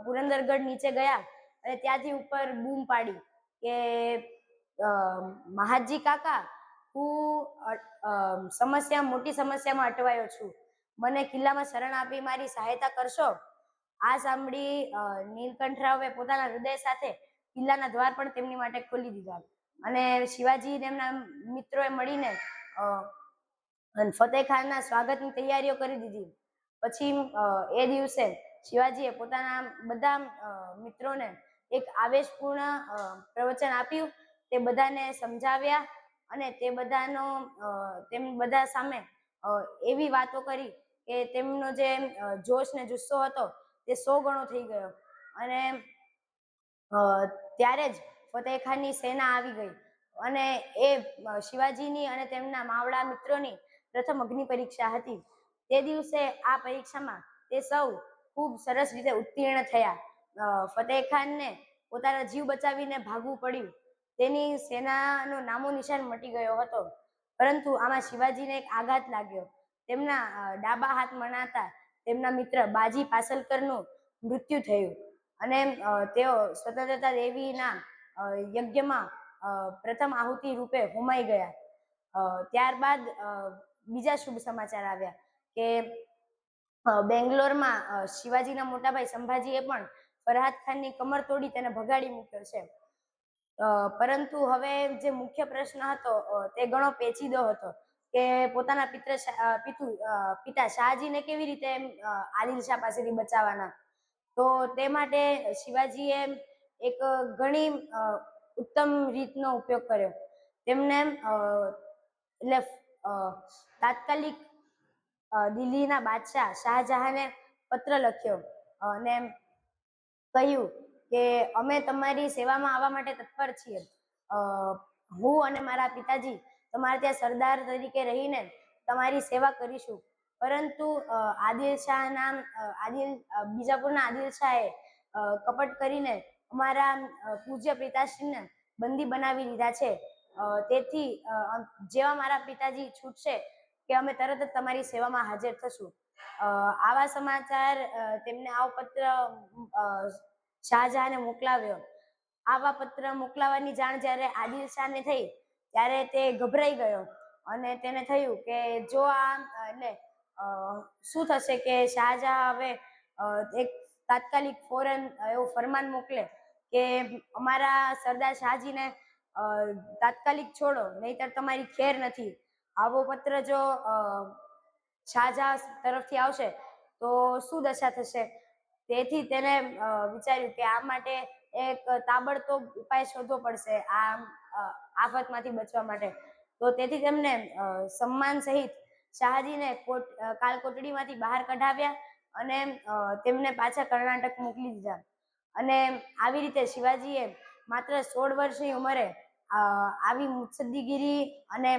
પુરંદરગઢ નીચે ગયા અને ત્યાંથી ઉપર બૂમ પાડી કે મહાદજી કાકા, હું મોટી સમસ્યામાં અટવાયો છું, મને કિલ્લામાં શરણ આપી મારી સહાયતા કરશો? આ સાંભળી નીલકંઠરાવે પોતાના હૃદય સાથે કિલ્લાના દ્વાર પણ તેમની માટે ખોલી દીધા અને શિવાજી તેમના મિત્રોએ મળીને ફતેહ ખાનના સ્વાગતની તૈયારીઓ કરી દીધી. પછી એ દિવસે શિવાજીએ પોતાના બધા મિત્રોને એક આવેશપૂર્ણ પ્રવચન આપ્યું, તે બધાને સમજાવ્યા અને તેમ બધા સામે એવી વાતો કરી કે તેમનો જે જોશ ને જુસ્સો હતો તે 100 ગણો થઈ ગયો. અને ત્યારે જ ફતેહ ખાનની સેના આવી ગઈ અને એ શિવાજીની અને તેમના માવડા મિત્રોની પ્રથમ અગ્નિ પરીક્ષા હતી. તે દિવસે આ પરીક્ષામાં તે સૌ ખૂબ સરસ રીતે ઉત્તીર્ણ થયા. ફતેહ ખાનને પોતાના જીવ બચાવીને ભાગવું પડ્યું, તેની સેનાનો નામો નિશાન મટી ગયો હતો, પરંતુ આમાં શિવાજીને એક આઘાત લાગ્યો. તેમના ડાબા હાથ મણાતા તેમના મિત્ર બાજી પાસલકરનું મૃત્યુ થયું અને તેઓ સ્વતંત્રતા દેવીના યજ્ઞમાં પ્રથમ આહુતિ રૂપે હોમાઈ ગયા. ત્યારબાદ બીજા શુભ સમાચાર આવ્યા કે બેંગ્લોરમાં શિવાજીના મોટાભાઈ સંભાજીએ પણ ફરહાદ ખાનની કમર તોડી તેને ભગાડી મૂક્યો છે. પરંતુ હવે જે મુખ્ય પ્રશ્ન હતો તે ઘણો પેચીદો હતો કે પોતાના પિતા શાહજીને કેવી રીતે આદિલ શાહ પાસેથી બચાવવાના. તો તે માટે શિવાજીએ એક ઘણી ઉત્તમ રીતનો ઉપયોગ કર્યો. તેમને તાત્કાલિક દિલ્હીના બાદશાહ શાહજહાંને પત્ર લખ્યો અને કહ્યું કે અમે તમારી સેવામાં આવવા માટે તત્પર છીએ. હું અને મારા પિતાજી તમારે ત્યાં સરદાર તરીકે રહીને તમારી સેવા કરીશું, પરંતુ બીજાપુરના આદિલ શાહે કપટ કરીને અમારા પૂજ્ય પિતાશ્રીને બંદી બનાવી લીધા છે. તેથી જેવા મારા પિતાજી છૂટશે કે અમે તરત જ તમારી સેવામાં હાજર થશું. આવા સમાચાર તેમને આવો પત્ર શાહજહાંને મોકલાવ્યો. આવા પત્ર મોકલાવાની જાણ જ્યારે આદિલ શાહને થઈ ત્યારે તે ગભરાઈ ગયો અને તેને થયું કે જો શું થશે કે શાહજહાં હવે એક તાત્કાલિક ફોરન એવો ફરમાન મોકલે કે અમારા સરદાર શાહજીને તાત્કાલિક છોડો, નહીતર તમારી ખેર નથી. આવો પત્ર જો શાહજહાં તરફથી આવશે તો શું દશા થશે? તેથી તેને વિચાર્યું કે આ માટે એક તાબડતોબ ઉપાય શોધવો પડશે આ આફતમાંથી બચવા માટે. તો તેથી તેમને સન્માન સહિત શાહજીને કાલકોટડીમાંથી બહાર કઢાવ્યા અને તેમને પાછા કર્ણાટક મોકલી દીધા. અને આવી રીતે શિવાજીએ માત્ર 16 વર્ષની ઉંમરે આવી મુત્સદ્દીગીરી અને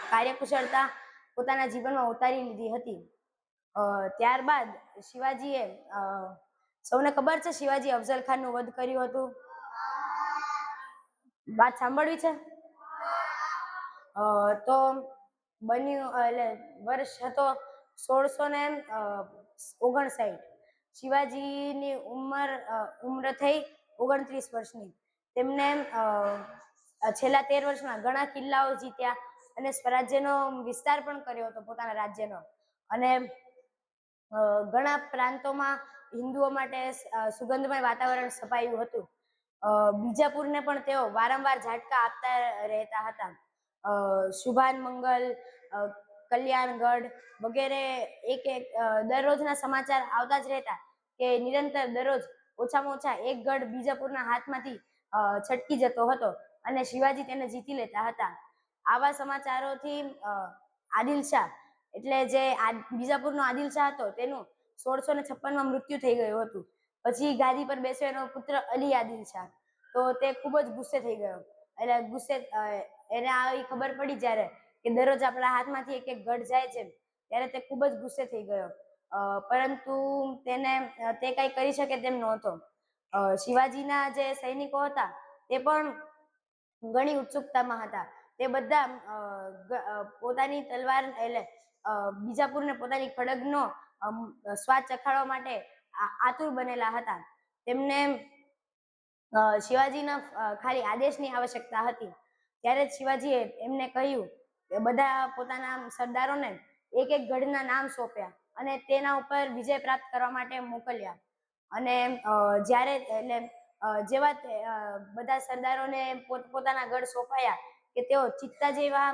કાર્યકુશળતા પોતાના જીવનમાં ઉતારી લીધી હતી. ત્યારબાદ શિવાજીએ સૌને ખબર છે શિવાજી અફઝલ ખાનનું વધ કર્યું હતું. વાત સાંભળવી છે? તો બન્યું એટલે વર્ષ હતો 1659. શિવાજીની ઉંમર થઈ 29 વર્ષની. તેમને છેલ્લા 13 વર્ષમાં ઘણા કિલ્લાઓ જીત્યા અને સ્વરાજ્યનો વિસ્તાર પણ કર્યો હતો પોતાના રાજ્યનો. અને ઘણા પ્રાંતોમાં હિન્દુઓ માટે સુગંધમય વાતાવરણ સ્થપાયું હતું. બીજાપુરને પણ તેઓ વારંવાર ઝાટકા આપતા રહેતા હતા. શુભાન મંગલ, કલ્યાણગઢ વગેરે એક દરરોજના સમાચાર આવતા જ રહેતા કે નિરંતર દરરોજ ઓછામાં ઓછા એક ગઢ બીજાપુરના હાથમાંથી છટકી જતો હતો અને શિવાજી તેને જીતી લેતા હતા. આવા સમાચારોથી આદિલ શાહ એટલે જે બીજાપુરનો આદિલ શાહ હતો તેનું 1656માં મૃત્યુ થઈ ગયું હતું. પછી ગાદી પર બેસ્યો એનો પુત્ર અલી આદિલ શાહ. તો તે ખૂબ જ ગુસ્સે થઈ ગયો. એટલે ગુસ્સે એને આવી ખબર પડી જ્યારે કે દરરોજ આપણા હાથમાંથી એક એક ગઢ જાય છે ત્યારે તે ખૂબ જ ગુસ્સે થઈ ગયો. પરંતુ તે કઈ કરી શકે તેમ નહોતો. શિવાજીના જે સૈનિકો હતા તે પણ ઘણી ઉત્સુકતામાં હતા. તે બધા પોતાની તલવાર એટલે બીજાપુરને પોતાની ખડગનો સ્વાદ ચખાડવા માટે આતુર બનેલા હતા. તેમને શિવાજીના ખાલી આદેશની આવશ્યકતા હતી. ત્યારે જ શિવાજીએ એમને કહ્યું કે બધા પોતાના સરદારોને એક એક ગઢના નામ સોંપ્યા અને તેના ઉપર વિજય પ્રાપ્ત કરવા માટે મોકલ્યા. અને જ્યારે એટલે જેવા બધા સરદારોને પોતાના ગઢ સોંપાયા કે તેઓ ચિત્તા જેવા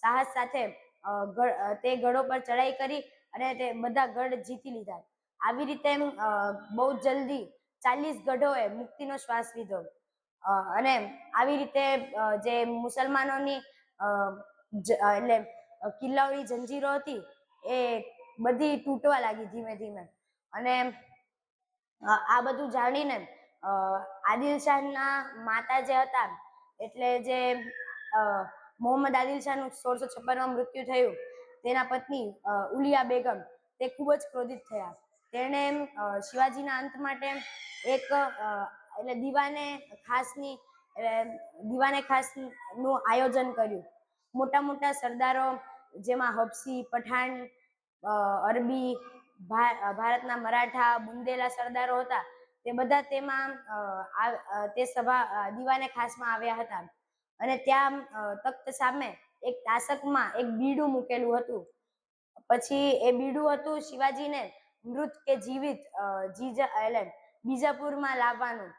સાહસ સાથે તે ગઢો પર ચડાઈ કરી અને તે બધા ગઢ જીતી લીધા. આવી રીતે બહુ જલ્દી 40 ગઢોએ મુક્તિનો શ્વાસ લીધો. અને આવી રીતે જે મુસલમાનોની એટલે કિલ્લાઓની જંજીરો હતી એ બધી તૂટવા લાગી ધીમે ધીમે. અને આ બધું જાણીને આદિલ શાહના માતા જે હતા એટલે જે મોહમ્મદ આદિલ શાહનું 1656માં મૃત્યુ થયું તેના પત્ની ઉલિયા બેગમ તે ખૂબ જ ક્રોધિત થયા. તેણે શિવાજીના અંત માટે એક એટલે દીવાને ખાસનું આયોજન કર્યું. મોટા મોટા સરદારો જેમાં હબસી, પઠાણ, અરબી, ભારતના મરાઠા, બુંદેલા સરદારો હતા તે બધા તેમાં તે દીવાને ખાસમાં આવ્યા હતા. અને ત્યાં તખ્ત સામે એક તાસકમાં એક બીડું મૂકેલું હતું. પછી એ બીડું હતું શિવાજીને મૃત કે જીવિત એટલે બીજાપુરમાં લાવવાનું.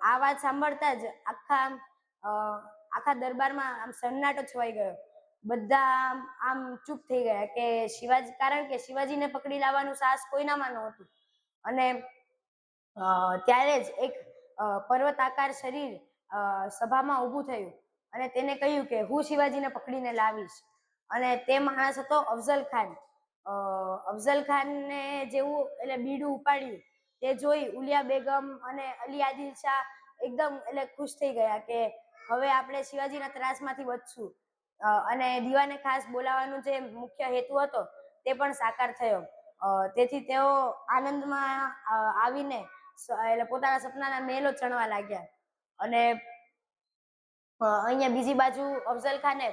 આ વાત સાંભળતા જ આખા દરબારમાં આમ સન્નાટો છવાઈ ગયો. બધા આમ ચૂપ થઈ ગયા કે કારણ કે શિવાજીને પકડી લાવવાનું સાહસ કોઈનામાં નહોતું. અને ત્યારે જ એક પર્વતાકાર શરીર સભામાં ઊભું થયું અને તેને કહ્યું કે હું શિવાજીને પકડીને લાવીશ. અને તે માણસ હતો અફઝલ ખાન. અફઝલ ખાનને જેવું એટલે બીડું ઉપાડ્યું તે જોઈ ઉલિયા બેગમ અને અલી આદિલ શાહ એકદમ એટલે ખુશ થઈ ગયા કે હવે આપણે શિવાજીના ત્રાસમાંથી બચશું. અને દીવાને ખાસ બોલાવવાનો જે મુખ્ય હેતુ હતો તે પણ સાકાર થયો. તેથી તેઓ આનંદમાં આવીને એટલે પોતાના સપનાના મહેલો ચણવા લાગ્યા. અને અહીંયા બીજી બાજુ અફઝલ ખાને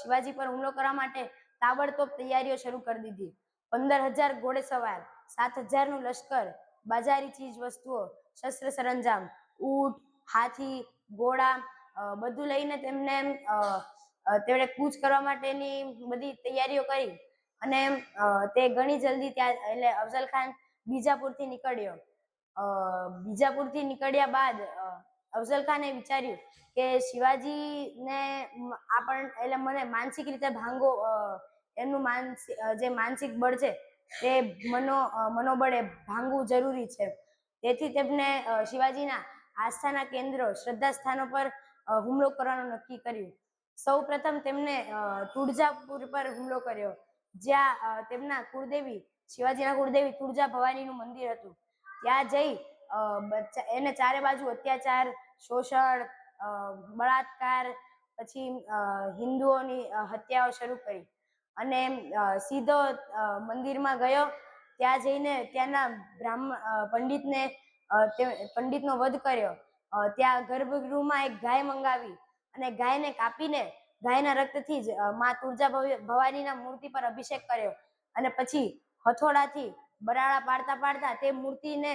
શિવાજી પર હુમલો કરવા માટે તાબડતોબ તૈયારીઓ શરૂ કરી દીધી. 15,000 ઘોડેસવાર, 7,000નું લશ્કર, બાજારી ચીજ વસ્તુઓ, શસ્ત્ર સરંજામ, ઊંટ, હાથી, ઘોડા બધું લઈને તેમણે કૂચ કરવા માટેની બધી તૈયારીઓ કરી. અને તે ઘણી જલ્દી ત્યાં એટલે અફઝલ ખાન બીજાપુરથી નીકળ્યો. બીજાપુરથી નીકળ્યા બાદ અફઝલ ખાને વિચાર્યું કે શિવાજીને એટલે મને માનસિક રીતે એમનું જે માનસિક બળ છે તે મનોબળે ભાંગવું જરૂરી છે. તેથી તેમને શિવાજીના આસ્થાના કેન્દ્રો, શ્રદ્ધા સ્થાનો પર હુમલો કરવાનું નક્કી કર્યું. સૌ પ્રથમ તેમને તુળજાપુર પર હુમલો કર્યો, જ્યાં તેમના કુળદેવી શિવાજીના કુળદેવી તુળજા ભવાનીનું મંદિર હતું. ત્યાં જઈ એને ચારે બાજુ અત્યાચાર, શોષણ, બળાત્કાર, પછી હિન્દુઓની હત્યાઓ શરૂ કરી. અને સીધો મંદિરમાં ગયો. ત્યાં જઈને ત્યાંના પંડિતનો વધ કર્યો. ત્યાં ગર્ભગૃહમાં એક ગાય મંગાવી અને ગાયને કાપીને ગાયના રક્તથી જ માં તુળજા ભવાનીના મૂર્તિ પર અભિષેક કર્યો. અને પછી હથોડાથી બરાડા પાડતા પાડતા તે મૂર્તિને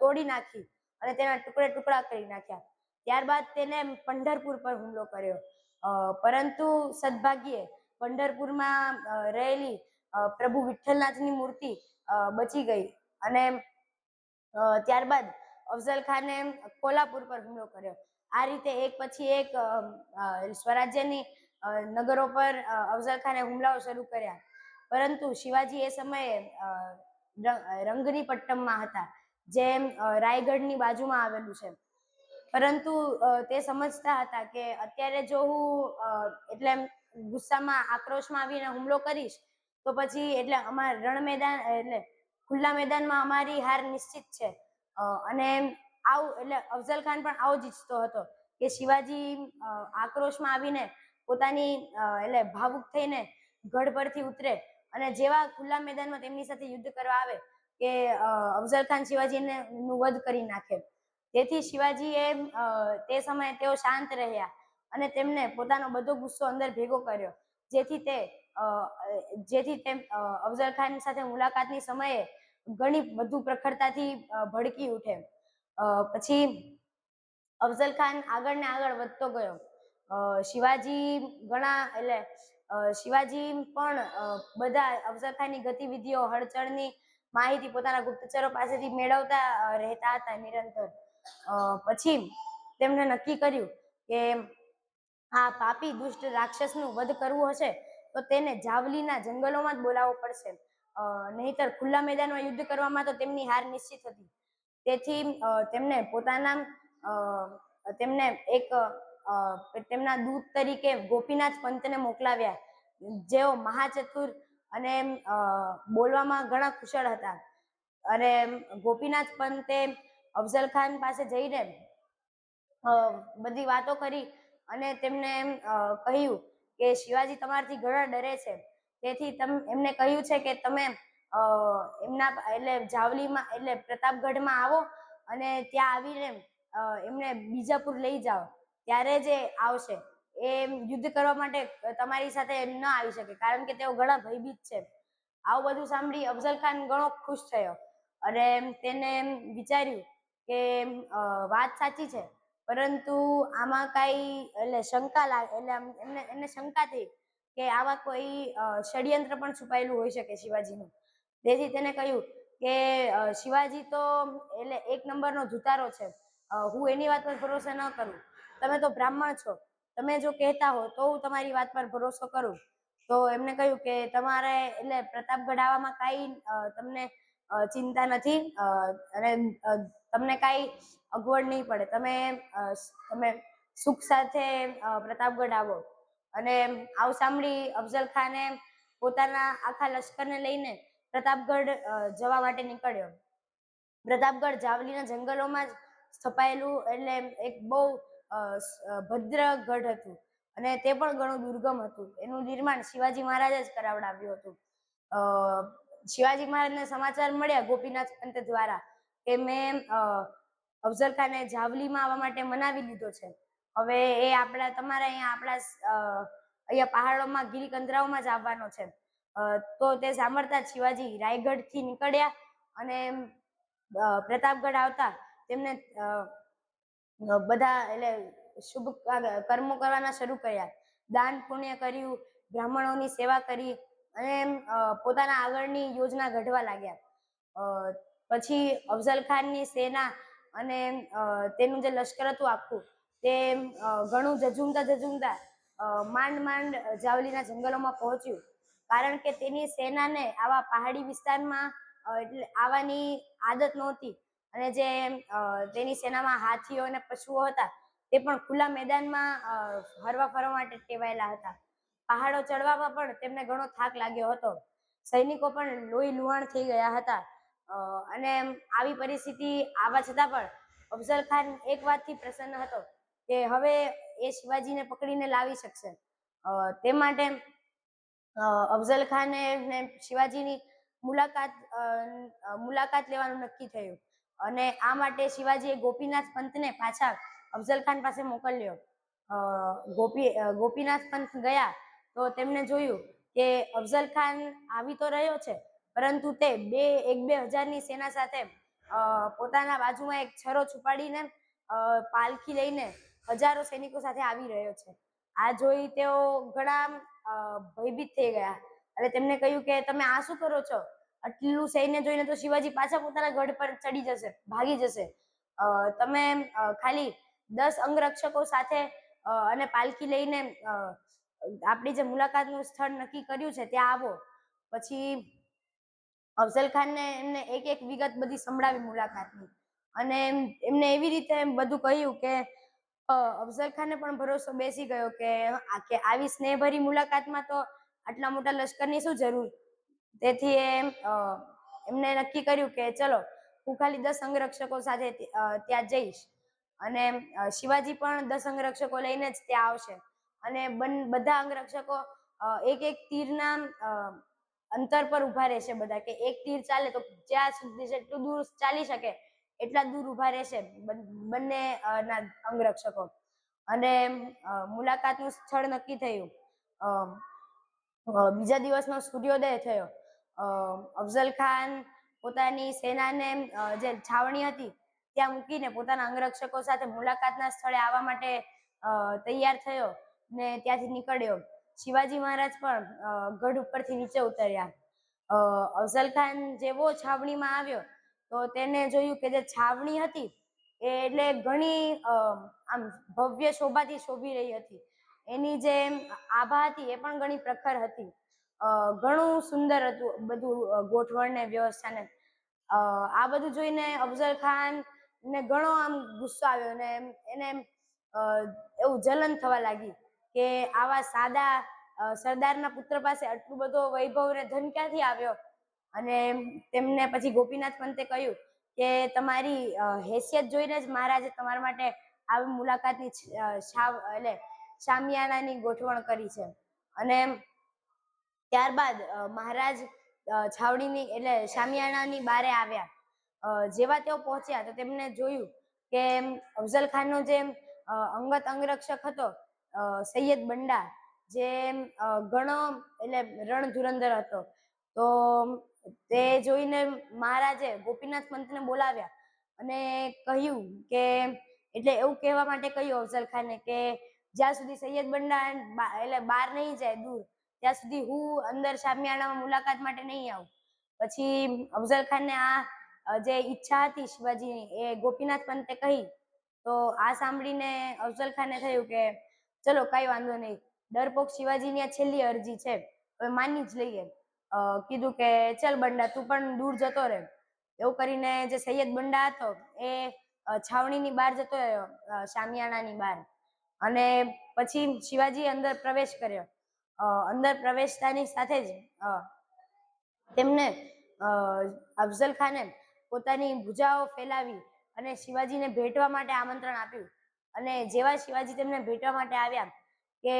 તોડી નાખી અને તેના ટુકડે ટુકડા કરી નાખ્યા. ત્યારબાદ તેને પંઢરપુર પર હુમલો કર્યો. પરંતુ સદભાગ્યે પંઢરપુરમાં રહેલી પ્રભુ વિઠ્ઠલનાથની મૂર્તિ બચી ગઈ અને ત્યારબાદ અફઝલ ખાને કોલ્હાપુર પર હુમલો કર્યો. આ રીતે એક પછી એક સ્વરાજ્યની નગરો પર અફઝલ ખાને હુમલાઓ શરૂ કર્યા. પરંતુ શિવાજી એ સમયે રંગની પટ્ટમમાં હતા, જે રાયગઢની બાજુમાં આવેલું છે. પરંતુ તે સમજતા હતા કે અત્યારે જો હું એટલે ગુસ્સામાં આક્રોશમાં આવીને હુમલો કરીશ તો પછી એટલે અમારા રણ મેદાન એટલે ખુલ્લા મેદાનમાં અમારી હાર નિશ્ચિત છે. અને આવું એટલે અફઝલ ખાન પણ આવો જ ઈચ્છતો હતો કે શિવાજી આક્રોશમાં આવીને પોતાની એટલે ભાવુક થઈને ગઢ પરથી ઉતરે અને જેવા ખુલ્લા મેદાનમાં તેમની સાથે યુદ્ધ કરવા આવે કે અફઝલ ખાન શિવાજીને નું વધ કરી નાખે. તેથી શિવાજીએ તે સમયે તેઓ શાંત રહ્યા અને તેમને પોતાનો બધો ગુસ્સો અંદર ભેગો કર્યો, જેથી તે અફઝલ ખાન સાથે મુલાકાતની સમયે ઘણી વધુ પ્રખરતાથી ભડકી ઉઠે. પછી અફઝલ ખાન આગળ ને આગળ વધતો ગયો. શિવાજી પણ બધા અફઝલ ખાનની ગતિવિધિઓ હળચળની માહિતી પોતાના ગુપ્તચરો પાસેથી મેળવતા રહેતા હતા નિરંતર. પછી તેમણે નક્કી કર્યું કે આ પાપી દુષ્ટ રાક્ષસનું વધ કરવું હશે તો તેને જાવલીના જંગલોમાં જ બોલાવવો પડશે, નહીતર ખુલ્લા મેદાનમાં યુદ્ધ કરવામાં તો તેમની હાર નિશ્ચિત હતી. તેથી તેમને તેમના દૂત તરીકે ગોપીનાથ પંતને મોકલાવ્યા, જેઓ મહાચતુર અને બોલવામાં ઘણા કુશળ હતા. અને ગોપીનાથ પંતે અફઝલ ખાન પાસે જઈને બધી વાતો કરી અને તેમને કહ્યું કે શિવાજી તમારાથી ઘણા ડરે છે, તેથી એમને કહ્યું છે કે તમે એમના એટલે જાવલીમાં એટલે પ્રતાપગઢમાં આવો અને ત્યાં આવીને એમને બીજાપુર લઈ જાઓ. ત્યારે જે આવશે એ યુદ્ધ કરવા માટે તમારી સાથે ન આવી શકે, કારણ કે તેઓ ઘણા ભયભીત છે. આવું બધું સાંભળી અફઝલ ખાન ઘણો ખુશ થયો અને તેને વિચાર્યું કે વાત સાચી છે, પરંતુ આમાં કઈ એટલે એમને શંકા થઈ કે આવા કોઈ ષડયંત્ર પણ છુપાયેલું હોઈ શકે શિવાજીનું. તેથી તેને કહ્યું કે શિવાજી તો એટલે એક નંબરનો ધુતારો છે, હું એની વાત પર ભરોસો ન કરું. તમે તો બ્રાહ્મણ છો, તમે જો કહેતા હો તો હું તમારી વાત પર ભરોસો કરું. તો એમને કહ્યું કે તમારે એટલે પ્રતાપગઢ આવવામાં કઈ તમને ચિંતા નથી અને તમને કઈ અગવડ નહીં પડે, તમે સુખ સાથે પ્રતાપગઢ આવો. અને આવું સાંભળી અફઝલ ખાને પોતાના આખા લશ્કરને લઈને પ્રતાપગઢ જવા માટે નીકળ્યો. પ્રતાપગઢ જાવલીના જંગલોમાં જ સ્થપાયેલું એટલે એક બહુ ભદ્ર ગઢ હતું અને તે પણ ઘણું દુર્ગમ હતું. એનું નિર્માણ શિવાજી મહારાજે જ કરાવડાવ્યું હતું. શિવાજી મહારાજને સમાચાર મળ્યા ગોપીનાથ પંત દ્વારા કે મેં અફઝલ ખાને જાવલીમાં આવવા માટે મનાવી લીધો છે. હવે એ તમારા અહીંયા પહાડોમાં ગિરિકંદરાઓમાં જ આવવાનો છે. તો તે સાંભળતા શિવાજી રાયગઢથી નીકળ્યા અને પ્રતાપગઢ આવતા તેમને બધા એટલે શુભ કર્મો કરવાના શરૂ કર્યા. દાન પુણ્ય કર્યું, બ્રાહ્મણોની સેવા કરી અને પોતાના આગળની યોજના ઘડવા લાગ્યા. પછી અફઝલ ખાનની સેના અને તેનું જે લશ્કર હતું આખું તે ઘણું ઝઝુમતા માંડ જાવલીના જંગલોમાં પહોંચ્યું, કારણ કે તેની સેનાને આવા પહાડી વિસ્તારમાં એટલે આવવાની આદત નહોતી અને જે તેની સેનામાં હાથીઓ અને પશુઓ હતા તે પણ ખુલ્લા મેદાનમાં હરવા ફરવા માટે ટેવાયેલા હતા. પહાડો ચડવામાં પણ તેમને ઘણો થાક લાગ્યો હતો. સૈનિકો પણ લોહી લુહાણ થઈ ગયા હતા. અને આવી પરિસ્થિતિ આવવા છતાં પણ અફઝલ ખાન એક વાતથી પ્રસન્ન હતો કે હવે એ શિવાજીને પકડીને લાવી શકશે. તે માટે અફઝલ ખાને શિવાજીની મુલાકાત લેવાનું નક્કી થયું અને આ માટે શિવાજીએ ગોપીનાથ પંતને પાછા અફઝલ ખાન પાસે મોકલ્યો. ગોપીનાથ પંત ગયા તો તેમને જોયું કે અફઝલ ખાન આવી તો રહ્યો છે, પરંતુ તે 1,000-2,000ની સેના સાથે પોતાના બાજુમાં એક છરો છુપાડીને પાલખી લઈને હજારો સૈનિકો સાથે આવી રહ્યો છે. આ જોઈ તેઓ ઘણા ભયભીત થઈ ગયા અને તેમને કહ્યું કે તમે આ શું કરો છો? આટલું સૈન્ય જોઈને તો શિવાજી પાછા પોતાના ગઢ પર ચડી જશે, ભાગી જશે. તમે ખાલી 10 અંગરક્ષકો સાથે અને પાલખી લઈને આપણી જે મુલાકાતનું સ્થળ નક્કી કર્યું છે ત્યાં આવો. પછી અફઝલ ખાનને એમને એક એક વિગત બધી સંભળાવી મુલાકાતની અને એમને એવી રીતે બધું કહ્યું કે અફઝલ ખાનને પણ ભરોસો બેસી ગયો કે આવી સ્નેહભરી મુલાકાતમાં તો આટલા મોટા લશ્કરની શું જરૂર. તેથી એમને નક્કી કર્યું કે ચલો હું ખાલી 10 અંગરક્ષકો સાથે ત્યાં જઈશ અને શિવાજી પણ 10 અંગરક્ષકો લઈને જ ત્યાં આવશે અને બધા અંગરક્ષકો એક એક તીરના અંતર પર ઉભા રહેશે બધા, કે એક તીર ચાલે તો જ્યાં સુધી જેટલું દૂર ચાલી શકે એટલા દૂર ઉભા રહેશે બંને ના અંગરક્ષકો. અને મુલાકાતનું સ્થળ નક્કી થયું. બીજા દિવસનો સૂર્યોદય થયો. અફઝલ ખાન પોતાની સેનાને જે છાવણી હતી ત્યાં મૂકીને પોતાના અંગરક્ષકો સાથે મુલાકાતના સ્થળે આવવા માટે તૈયાર થયો ને ત્યાંથી નીકળ્યો. શિવાજી મહારાજ પણ ગઢ ઉપરથી નીચે ઉતર્યા. અફઝલ ખાન જેવો છાવણીમાં આવ્યો તો તેને જોયું કે જે છાવણી હતી એટલે ઘણી આમ ભવ્ય શોભાથી શોભી રહી હતી. એની જે આભા હતી એ પણ ઘણી પ્રખર હતી. ઘણું સુંદર હતું બધું ગોઠવણ ને વ્યવસ્થાને. આ બધું જોઈને અફઝલ ખાન ને ઘણો આમ ગુસ્સો આવ્યો ને એને એવું જલન થવા લાગી કે આવા સાદા સરદારના પુત્ર પાસે આટલું બધો વૈભવ ને ધન ક્યાંથી આવ્યો. અને તેમને પછી ગોપીનાથ પંતે કહ્યું કે તમારી હેસિયત જોઈને જ મહારાજે તમારા માટે આવી મુલાકાતની એટલે શામિયાણાની ગોઠવણ કરી છે. અને ત્યારબાદ મહારાજ છાવણીની એટલે શામિયાણાની બારે આવ્યા. જેવા તેઓ પહોંચ્યા તો તેમને જોયું કે અફઝલ ખાનનો જે અંગત અંગરક્ષક હતો સૈયદ બંડા, જે ઘણો એટલે રણધુરંધર હતો. તો તે જોઈને મહારાજે ગોપીનાથ પંતને બોલાવ્યા અને કહ્યું કે એટલે એવું કહેવા માટે કહ્યું અફઝલ ખાને કે જ્યાં સુધી સૈયદ બંડા એટલે બહાર નહીં જાય દૂર ત્યાં સુધી હું અંદર શામિયાણામાં મુલાકાત માટે નહીં આવું. પછી અફઝલ ખાનને આ જે ઈચ્છા હતી શિવાજીની એ ગોપીનાથ પંતે કહી. તો આ સાંભળીને અફઝલ ખાનને થયું કે ચલો કઈ વાંધો નહીં, ડરપોક શિવાજીની આ છેલ્લી અરજી છે, હવે માની જ લઈએ. કીધું કે ચલ બંડા તું પણ દૂર જતો રહે. એવું કરીને જે સૈયદ બંડા હતો એ છાવણીની બહાર જતો રહ્યો, શામિયાણાની બહાર. અને પછી શિવાજી અંદર પ્રવેશ કર્યો. અંદર પ્રવેશતાની સાથે જ તેમને અફઝલ ખાને પોતાની ભુજાઓ ફેલાવી અને શિવાજીને ભેટવા માટે આમંત્રણ આપ્યું. અને જેવા શિવાજી તેમને ભેટવા માટે આવ્યા કે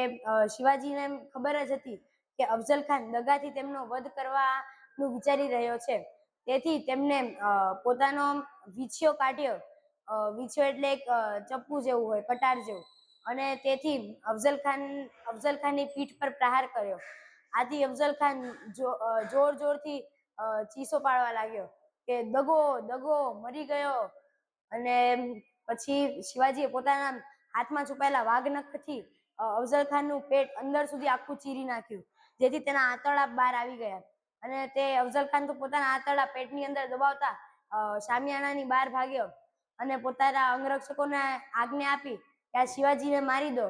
શિવાજીને ખબર જ હતી કે અફઝલ ખાન દગાથી તેમનો વધ કરવાનું વિચારી રહ્યો છે. તેથી તેમને પોતાનો વીછ્યો કાઢ્યો. વીછ્યો એટલે એક ચપ્પુ જેવું હોય, કટાર જેવું, અને તેથી અફઝલ ખાનની પીઠ પર પ્રહાર કર્યો. આથી અફઝલ ખાન જોર જોરથી ચીસો પાડવા લાગ્યો કે દગો દગો, મરી ગયો. અને પછી શિવાજીએ પોતાના હાથમાં છુપાયેલા વાઘનખથી અફઝલ ખાનનું પેટ અંદર સુધી આખું ચીરી નાખ્યું, જેથી તેના આંતરડા બહાર આવી ગયા. અને તે અફઝલ ખાન તો પોતાના આંતરડા પેટની અંદર દબાવતા શામિયાણાની બહાર ભાગ્યો અને પોતાના અંગરક્ષકોને આજ્ઞા આપી કે આ શિવાજીને મારી દો.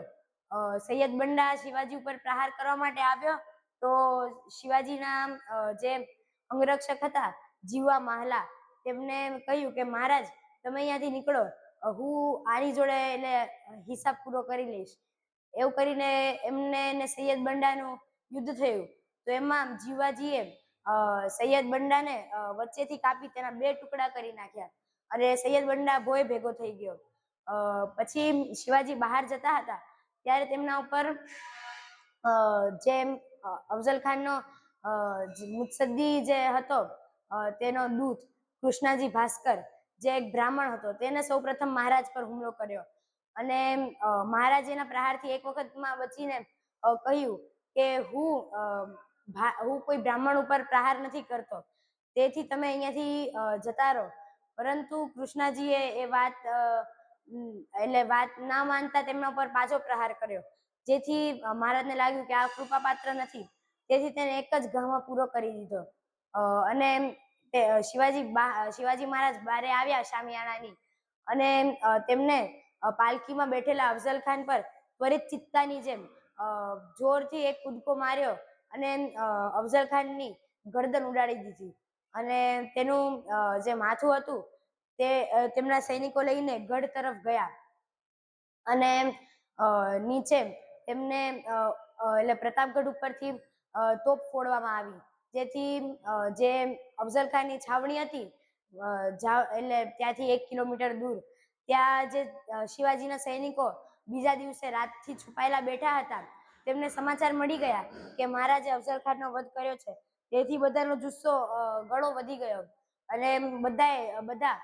સૈયદ બંડા શિવાજી ઉપર પ્રહાર કરવા માટે આવ્યો તો શિવાજીના જે અંગરક્ષક હતા જીવા મહાલા, તેમને કહ્યું કે મહારાજ તમે અહીંયાથી નીકળો, હું આની જોડે એટલે હિસાબ પૂરો કરી લઈશ. એવું કરીને એમને ને સૈયદ બંડાનું યુદ્ધ થયું. તો એમાં જીવાજીએ સૈયદ બંડાને વચ્ચેથી કાપી તેના 2 ટુકડા કરી નાખ્યા અને સૈયદ બંડા ભોય ભેગો થઈ ગયો. પછી શિવાજી બહાર જતા હતા ત્યારે તેમના ઉપર જે અફઝલ ખાનનો મુત્સદ્દી જે હતો તેનો દૂત કૃષ્ણાજી ભાસ્કર, જે એક બ્રાહ્મણ હતો, તેને સૌપ્રથમ મહારાજ પર હુમલો કર્યો. અને મહારાજેના પ્રહારથી એક વખતમાં બચીને કહ્યું કે હું કોઈ બ્રાહ્મણ ઉપર પ્રહાર નથી કરતો, તેથી તમે અહીંયાથી જતા રહો. પરંતુ કૃષ્ણાજીએ એ વાત ના માનતા તેમના ઉપર પાછો પ્રહાર કર્યો જેથી મહારાજને લાગ્યું કે આ કૃપાપાત્ર નથી, તેથી તેને એક જ ઘામાં પૂરો કરી દીધો. અને શિવાજી મહારાજ બારે આવ્યા શામિયાણાની, અને તેમને પાલખીમાં બેઠેલા અફઝલ ખાન પર ત્વરિત ચિત્તાની જેમ જોરથી એક કૂદકો માર્યો અને અફઝલ ખાનની ગરદન ઉડાડી દીધી, અને તેનું જે માથું હતું તે તેમના સૈનિકો લઈને ગઢ તરફ ગયા, અને નીચે તેમને એટલે પ્રતાપગઢ ઉપરથી તોપ ફોડવામાં આવી, જેથી જે અફઝલ ખાનની છાવણી હતી એટલે ત્યાંથી 1 કિલોમીટર દૂર, ત્યાં જે શિવાજીના સૈનિકો બીજા દિવસે રાતથી છુપાયેલા બેઠા હતા, તેમને સમાચાર મળી ગયા કે મહારાજે અફઝલ ખાનનો વધ કર્યો છે, તેથી બધાનો જુસ્સો ઘણો વધી ગયો, અને બધા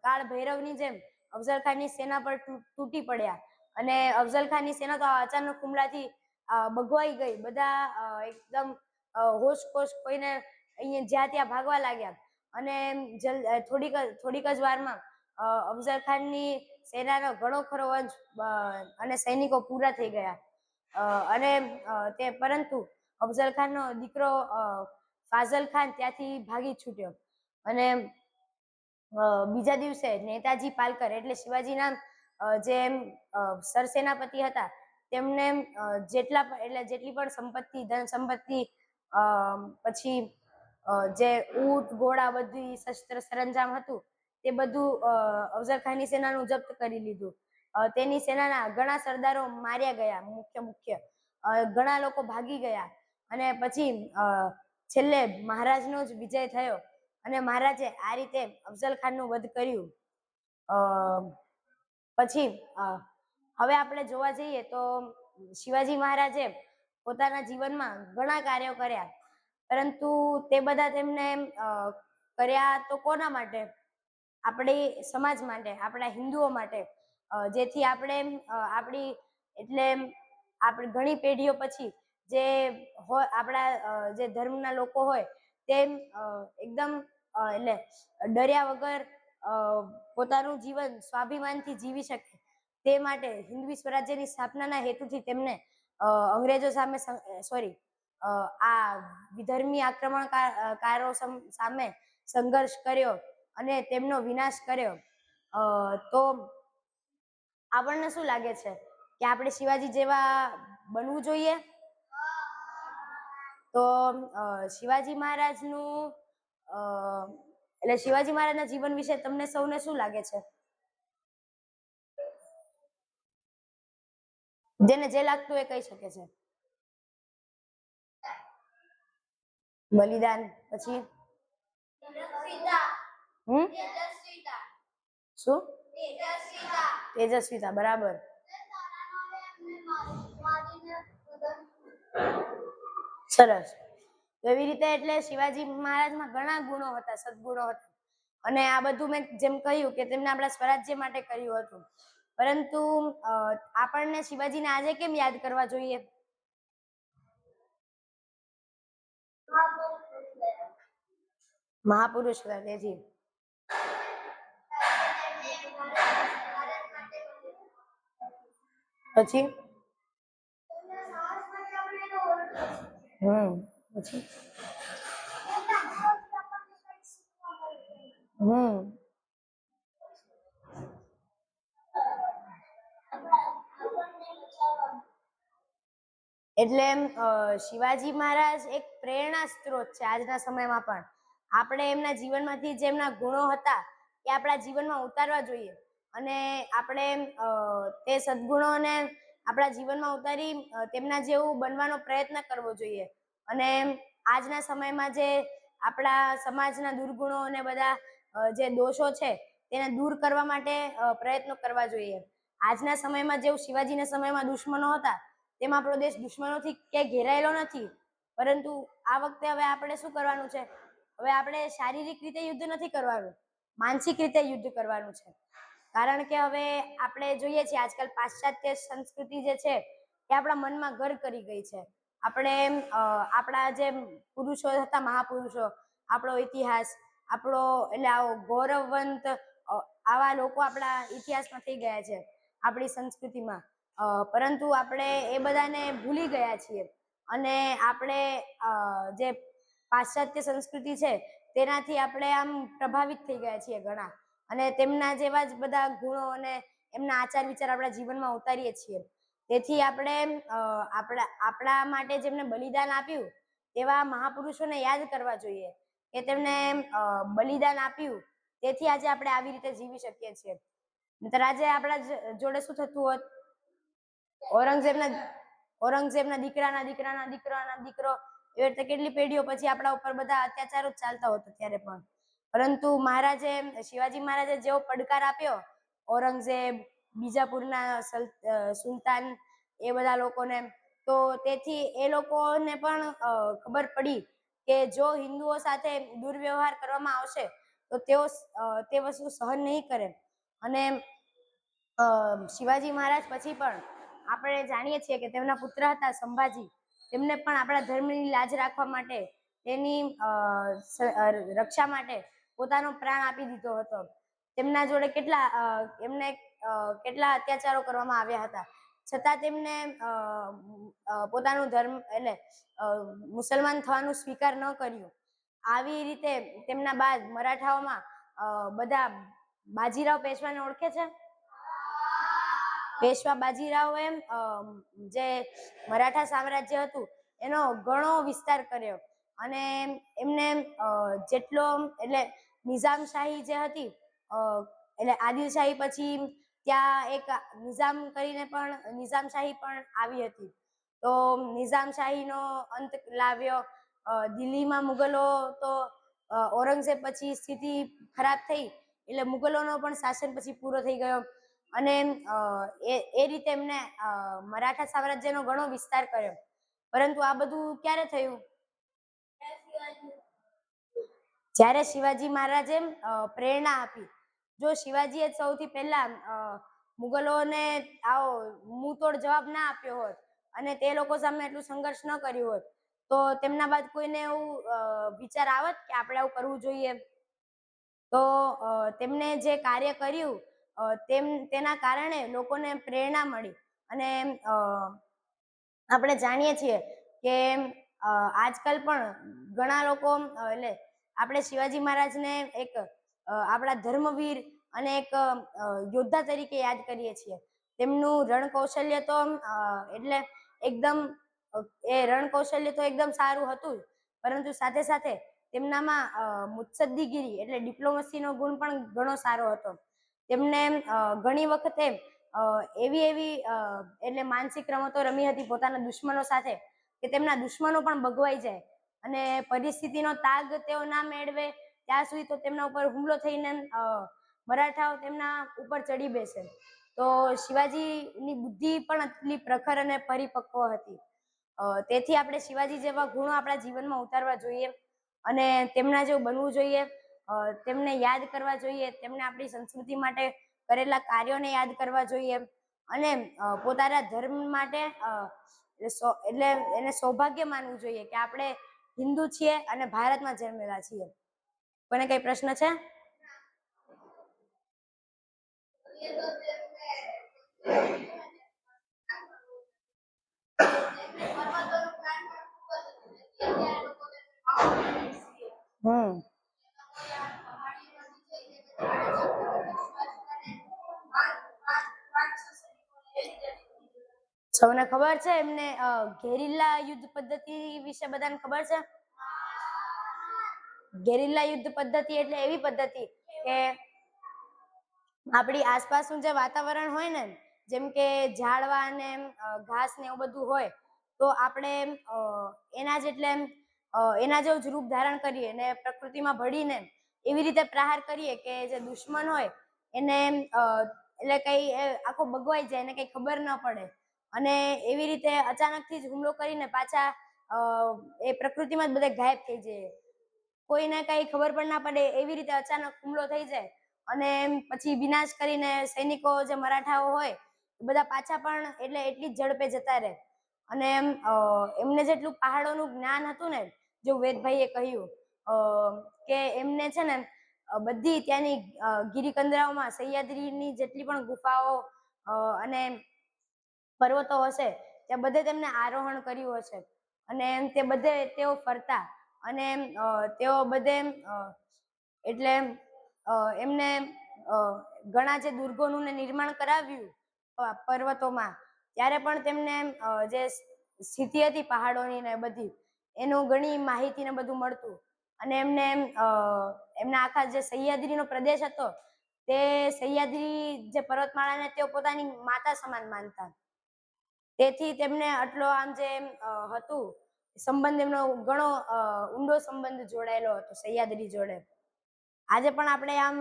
કાળ ભૈરવની જેમ અફઝલ ખાનની સેના પર તૂટી પડ્યા, અને અફઝલ ખાનની સેના તો અચાનક હુમલાથી બગવાઈ ગઈ, બધા એકદમ હોશપોશ કોઈને અહીંયા જ્યાં ત્યાં ભાગવા લાગ્યા, અને થોડીક જ વારમાં અફઝલ ખાનની સેનાનો ઘણો ખરો અંશ અને સૈનિકો પૂરા થઈ ગયા, અને પરંતુ અફઝલ ખાનનો દીકરો ફાઝલ ખાન ત્યાંથી ભાગી છૂટ્યો, અને બીજા દિવસે નેતાજી પાલકર એટલે શિવાજીના જે સરસેનાપતિ હતા, તેમને જેટલી પણ સંપત્તિ, ધન સંપત્તિ, પછી જે ઊંટ ઘોડા બધી શસ્ત્ર સરંજામ હતું તે બધું અફઝલ ખાનની સેનાનું જપ્ત કરી લીધું. તેની સેનાના ઘણા સરદારો માર્યા ગયા, મુખ્ય ઘણા લોકો ભાગી ગયા, અને પછી છેલ્લે મહારાજનો જ વિજય થયો, અને મહારાજે આ રીતે અફઝલ ખાનનું વધ કર્યું. પછી હવે આપણે જોવા જઈએ તો શિવાજી મહારાજે પોતાના જીવનમાં ઘણા કાર્યો કર્યા, પરંતુ તે બધા તેમને કર્યા તો કોના માટે? આપણી સમાજ માટે, આપણા હિન્દુઓ માટે, જેથી આપણે આપણી ઘણી પેઢીઓ પછી જે આપણા જે ધર્મના લોકો હોય તે એકદમ એટલે ડર્યા વગર પોતાનું જીવન સ્વાભિમાનથી જીવી શકે, તે માટે હિન્દવી સ્વરાજ્યની સ્થાપનાના હેતુથી તેમને અંગ્રેજો સામે આ વિધર્મી આક્રમણકારો સામે સંઘર્ષ કર્યો અને તેમનો વિનાશ કર્યો. તો આપણને શું લાગે છે કે આપણે શિવાજી જેવા બનવું જોઈએ? તો શિવાજી મહારાજનું એટલે શિવાજી મહારાજના જીવન વિશે તમને સૌને શું લાગે છે? જેને જે લાગતું એ કહી શકે છે. બલિદાન, પછી શું? તેજસ્વીતા, બરાબર. સરસ. એવી રીતે એટલે શિવાજી મહારાજમાં ઘણા ગુણો હતા, સદગુણો હતા, અને આ બધું મેં જેમ કહ્યું કે તેમને આપણા સ્વરાજ્ય માટે કર્યું હતું, પરંતુ આપણને શિવાજીને આજે કેમ યાદ કરવા જોઈએ? મહાપુરુષ તેથી પછી પછી એટલે શિવાજી મહારાજ એક પ્રેરણા સ્ત્રોત છે આજના સમયમાં પણ. આપણે એમના જીવનમાંથી જે એમના ગુણો હતા એ આપણા જીવનમાં ઉતારવા જોઈએ, અને આપણે તે સદગુણોને આપણા જીવનમાં ઉતારી તેમના જેવું બનવાનો પ્રયત્ન કરવો જોઈએ, અને આજના સમયમાં જે આપણા સમાજના દુર્ગુણો અને બધા જે દોષો છે તેને દૂર કરવા માટે પ્રયત્નો કરવા જોઈએ. આજના સમયમાં જેવું શિવાજીના સમયમાં દુશ્મનો હતા તેમ આપણો દેશ દુશ્મનોથી ક્યાંય ઘેરાયેલો નથી, પરંતુ આ વખતે હવે આપણે શું કરવાનું છે? હવે આપણે શારીરિક રીતે યુદ્ધ નથી કરવાનું, માનસિક રીતે યુદ્ધ કરવાનું છે. કારણ કે હવે આપણે જોઈએ છીએ આજકાલ પાશ્ચાત્ય સંસ્કૃતિ જે છે એ આપણા મનમાં ઘર કરી ગઈ છે. આપણે આપણા જે પુરુષો હતા, મહાપુરુષો, આપણો ઇતિહાસ, આપણો એટલે આવો ગૌરવવંત આવા લોકો આપણા ઇતિહાસમાં થઈ ગયા છે, આપણી સંસ્કૃતિમાં. પરંતુ આપણે એ બધાને ભૂલી ગયા છીએ અને આપણે જે પાશ્ચાત્ય સંસ્કૃતિ છે તેનાથી આપણે આમ પ્રભાવિત થઈ ગયા છીએ ઘણા, અને તેમના જેવા જ બધા ગુણો અને એમના આચાર વિચાર આપણા જીવનમાં ઉતારીએ છીએ. તેથી આપણે આપણા માટે જેમને બલિદાન આપ્યું એવા મહાપુરુષોને યાદ કરવા જોઈએ કે તેમને બલિદાન આપ્યું, તેથી આજે આપણે આવી રીતે જીવી શકીએ છીએ. નહીતર આજે આપણા જોડે શું થતું હોત, ઔરંગઝેબના દીકરાના દીકરાના દીકરાના દીકરો, એવી રીતે કેટલી પેઢીઓ પછી આપણા ઉપર બધા અત્યાચારો જ ચાલતા હોત ત્યારે પણ. પરંતુ શિવાજી મહારાજે જેવો પડકાર આપ્યો ઔરંગઝેબ, બીજાપુરના સુલતાન, એ બધા લોકોને, તો તેથી એ લોકોને પણ ખબર પડી કે જો હિન્દુઓ સાથે દુર્વ્યવહાર કરવામાં આવશે તો તેઓ તે વસ્તુ સહન નહીં કરે. અને શિવાજી મહારાજ પછી પણ આપણે જાણીએ છીએ કે તેમના પુત્ર હતા સંભાજી, તેમને પણ આપણા ધર્મની લાજ રાખવા માટે, તેની રક્ષા માટે પોતાનો પ્રાણ આપી દીધો હતો. તેમના જોડે કેટલા અત્યાચારો કરવામાં આવ્યા હતા, છતાં તેમને પોતાનું ધર્મ એટલે મુસલમાન થવાનું સ્વીકાર ન કર્યું. આવી રીતે તેમના બાદ મરાઠાઓમાં બધા બાજીરાવ પેશવાને ઓળખે છે? પેશવા બાજીરાવ જે મરાઠા સામ્રાજ્ય હતું એનો ઘણો વિસ્તાર કર્યો, અને એમને જેટલો એટલે નિઝામશાહી જે હતી, એટલે આદિલશાહી પછી ત્યાં એક નિઝામ કરીને પણ નિઝામશાહી પણ આવી હતી. તો નિઝામશાહીનો અંત લાવ્યો. દિલ્હીમાં મુગલો તો ઔરંગઝેબ પછી સ્થિતિ ખરાબ થઈ એટલે મુગલોનો પણ શાસન પછી પૂરો થઈ ગયો, અને એ રીતે એમને મરાઠા સામ્રાજ્યનો ઘણો વિસ્તાર કર્યો. પરંતુ આ બધું ક્યારે થયું? જ્યારે શિવાજી મહારાજે પ્રેરણા આપી. જો શિવાજીએ સૌથી પહેલા મુગલોને આવો મુંહતોડ જવાબ ના આપ્યો હોત અને તે લોકો સામે એટલું સંઘર્ષ ન કર્યું હોત તો તેમના બાદ કોઈને એવું વિચાર આવત કે આપણે આવું કરવું જોઈએ? તો તેમને જે કાર્ય કર્યું તેના કારણે લોકોને પ્રેરણા મળી. અને આપણે જાણીએ છીએ કે આજકાલ પણ ઘણા લોકો એટલે આપણે શિવાજી મહારાજને એક આપણા ધર્મવીર અને એક યોદ્ધા તરીકે યાદ કરીએ છીએ. તેમનું રણ કૌશલ્ય તો એટલે એકદમ રણ કૌશલ્ય તો એકદમ સારું હતું જ, પરંતુ સાથે સાથે તેમનામાં મુત્સદ્દીગીરી એટલે ડિપ્લોમસીનો ગુણ પણ ઘણો સારો હતો. તેમને ઘણી વખતે એવી એટલે માનસિક રમતો રમી હતી પોતાના દુશ્મનો સાથે કે તેમના દુશ્મનો પણ ભગવાઈ જાય અને પરિસ્થિતિનો તાગ તેઓ ના મેળવે ત્યાં સુધી તો તેમના ઉપર હુમલો થઈને મરાઠાઓ તેમના ઉપર ચડી બેસે. તો શિવાજીની બુદ્ધિ પણ એટલી પ્રખર અને પરિપક્વ હતી. તેથી આપણે શિવાજી જેવા ગુણો આપણા જીવનમાં ઉતારવા જોઈએ અને તેમના જેવું બનવું જોઈએ. તેમને યાદ કરવા જોઈએ, તેમને આપણી સંસ્કૃતિ માટે કરેલા કાર્યોને યાદ કરવા જોઈએ, અને પોતાના ધર્મ માટે એટલે એને સૌભાગ્ય માનવું જોઈએ કે આપણે હિન્દુ છીએ અને ભારતમાં જન્મેલા છીએ. કોને કઈ પ્રશ્ન છે? સૌને ખબર છે એમને ગેરિલ્લા યુદ્ધ પદ્ધતિ વિશે બધાને ખબર છે? ગેરિલ્લા યુદ્ધ પદ્ધતિ એટલે એવી પદ્ધતિ કે આપણી આસપાસનું જે વાતાવરણ હોય ને, જેમ કે ઝાડવા ને ઘાસ ને એવું બધું હોય, તો આપણે એના જેવું જ રૂપ ધારણ કરીએ ને પ્રકૃતિમાં ભળીને એવી રીતે પ્રહાર કરીએ કે જે દુશ્મન હોય એને એટલે કઈ આખો ભગવાઈ જાય, એને કઈ ખબર ન પડે, અને એવી રીતે અચાનકથી જ હુમલો કરીને પાછા એ પ્રકૃતિમાં જ બધે ગાયબ થઈ જાય, કોઈને કઈ ખબર પણ ના પડે, એવી રીતે અચાનક હુમલો થઈ જાય અને પછી વિનાશ કરીને સૈનિકો જે મરાઠાઓ હોય બધા પાછા પણ એટલે એટલી જ ઝડપે જતા રહે. અને એમને જેટલું પહાડોનું જ્ઞાન હતું ને, જો વેદભાઈએ કહ્યું કે એમને છે ને બધી ત્યાંની ગિરિકંદરાઓમાં સહ્યાદ્રીની જેટલી પણ ગુફાઓ અને પર્વતો હશે ત્યાં બધે તેમને આરોહણ કર્યું હશે અને તે બધે તેઓ ફરતા અને તેઓ બધે એટલે એમને ઘણા જે દુર્ગોનું નિર્માણ કરાવ્યું પર્વતોમાં ત્યારે પણ તેમને જે સ્થિતિ હતી પહાડોની ને બધી એનું ઘણી માહિતી ને બધું મળતું અને એમને એમના આખા જે સહ્યાદ્રીનો પ્રદેશ હતો તે સહ્યાદ્રી જે પર્વતમાળાને તેઓ પોતાની માતા સમાન માનતા. તેથી તેમને આટલો આમ જે હતું સંબંધ એમનો ઘણો ઊંડો સંબંધ જોડાયેલો હતો સહ્યાદ્રી જોડે. આજે પણ આપણે આમ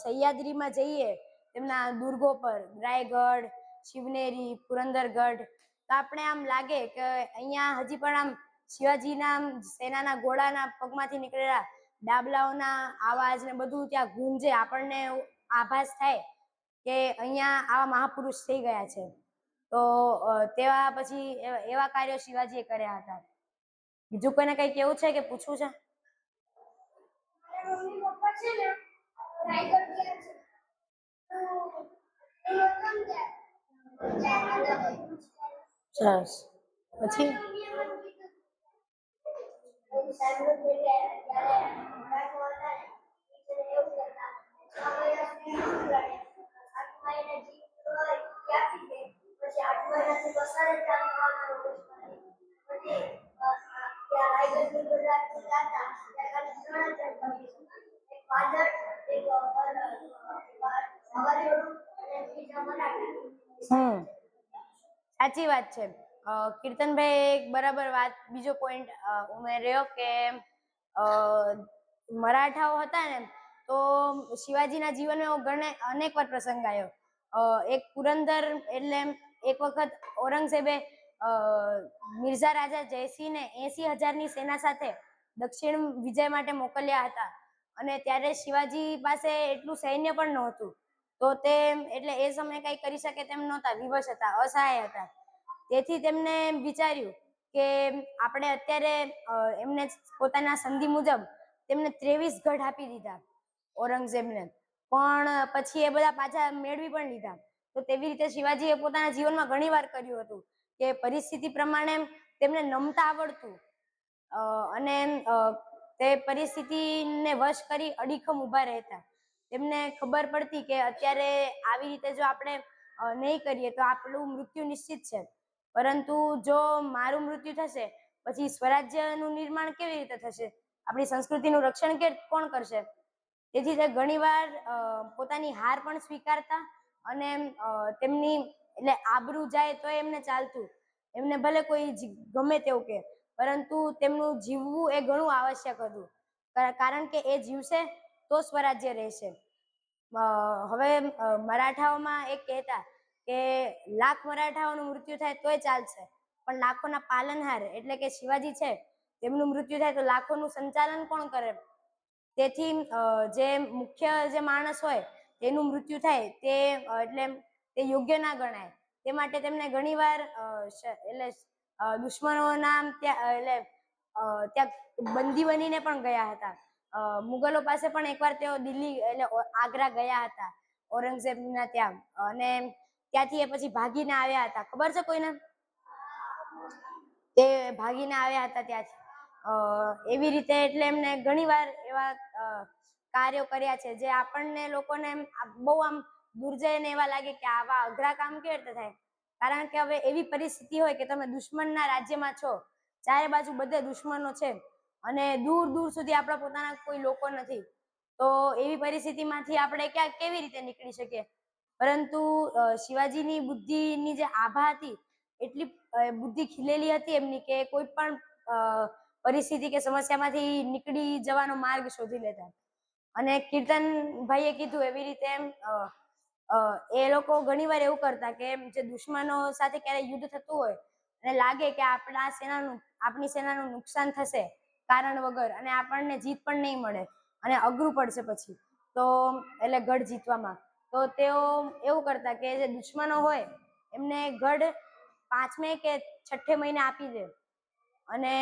સહ્યાદ્રીમાં જઈએ તેમના દુર્ગો પર રાયગઢ, શિવનેરી, પુરંદરગઢ તો આપણે આમ લાગે કે અહીંયા હજી પણ આમ શિવાજીના સેનાના ઘોડાના પગમાંથી નીકળેલા ડાબલાઓના આવાજ ને બધું ત્યાં ગુંજે, આપણને આભાસ થાય કે અહીંયા આવા મહાપુરુષ થઈ ગયા છે. તો તેવા પછી એવા કાર્યો શિવાજીએ કર્યા હતા. બીજું કોઈને કઈ કેવું છે કે પૂછવું છે? સરસ. પછી સાચી વાત છે. કીર્તનભાઈ એક બરાબર વાત બીજો પોઈન્ટ ઉમેર્યો કે મરાઠાઓ હતા ને તો શિવાજીના જીવનમાં અનેક વાર પ્રસંગ આવ્યો. એક પુરંદર એટલે એક વખત ઔરંગઝેબે મિર્ઝા રાજા જયસિંહને 80,000ની સેના સાથે દક્ષિણ વિજય માટે મોકલ્યા હતા અને ત્યારે શિવાજી પાસે એટલું સૈન્ય પણ નહોતું. તો તે એટલે એ સમયે કઈ કરી શકે તેમ નહોતા, વિવશ હતા, અસહાય હતા. તેથી તેમને વિચાર્યું કે આપણે અત્યારે એમને પોતાના સંધિ મુજબ તેમને 23 ગઢ આપી દીધા ઔરંગઝેબને, પણ પછી એ બધા પાછા મેળવી પણ લીધા. તો તેવી રીતે શિવાજીએ પોતાના જીવનમાં ઘણી વાર કર્યું હતું કે પરિસ્થિતિ પ્રમાણે તેમને નમતા આવડતું અને તે પરિસ્થિતિને વશ કરી અડીખમ ઊભા રહેતા. તેમને ખબર પડતી કે અત્યારે આવી રીતે જો આપણે નહીં કરીએ તો આપણું મૃત્યુ નિશ્ચિત છે, પરંતુ જો મારું મૃત્યુ થશે પછી સ્વરાજ્યનું નિર્માણ કેવી રીતે થશે, આપણી સંસ્કૃતિનું રક્ષણ કોણ કરશે? તેથી તે ઘણીવાર પોતાની હાર પણ સ્વીકારતા અને તેમની એટલે આબરૂ જાય તો એમને ચાલતું, એમને ભલે કોઈ ગમે તેવું કે, પરંતુ તેમનું જીવવું એ ઘણું આવશ્યક હતું, કારણ કે એ જીવશે તો સ્વરાજ્ય રહેશે. હવે મરાઠાઓમાં એક કહેતા કે લાખ મરાઠાઓનું મૃત્યુ થાય તોય ચાલશે, પણ લાખોના પાલનહાર એટલે કે શિવાજી છે તેમનું મૃત્યુ થાય તો લાખોનું સંચાલન કોણ કરે? તેથી જે મુખ્ય જે માણસ હોય તેનું મૃત્યુ થાય તે એટલે તે યોગ્ય ના ગણાય. તે માટે તેમને ઘણીવાર એટલે દુશ્મનોના ત્યાં બંદી બનીને પણ ગયા હતા. મુગલો પાસે પણ એકવાર તેઓ દિલ્હી એટલે આગ્રા ગયા હતા ઔરંગઝેબના ત્યાં, અને ત્યાંથી એ પછી ભાગીને આવ્યા હતા. ખબર છે કોઈને? તે ભાગીને આવ્યા હતા ત્યાંથી. એવી રીતે એટલે એમને ઘણીવાર એવા કાર્યો કર્યા છે જે આપણને લોકોને બહુ આમ દુર્જયને એવા લાગે કે આવા અઘરા કામ કેવી રીતે થાય, કારણ કે હવે એવી પરિસ્થિતિ હોય કે તમે દુશ્મનના રાજ્યમાં છો, ચારે બાજુ બધે દુશ્મનો છે અને દૂર દૂર સુધી આપણા પોતાના કોઈ લોકો નથી, તો એવી પરિસ્થિતિમાંથી આપણે કેવી રીતે નીકળી શકીએ? પરંતુ શિવાજીની બુદ્ધિની જે આભા હતી એટલી બુદ્ધિ ખીલેલી હતી એમની કે કોઈ પણ પરિસ્થિતિ કે સમસ્યામાંથી નીકળી જવાનો માર્ગ શોધી લેતા. અને કીર્તનભાઈએ કીધું એવી રીતે એ લોકો ઘણીવાર એવું કરતા કે જે દુશ્મનો સાથે ક્યારેય યુદ્ધ થતું હોય અને લાગે કે આપણી સેનાનું નુકસાન થશે કારણ વગર અને આપણને જીત પણ નહીં મળે અને અઘરું પડશે પછી તો એટલે ગઢ જીતવામાં, તો તેઓ એવું કરતા કે જે દુશ્મનો હોય એમને ગઢ 5મે કે 6ઠે મહિને આપી દે અને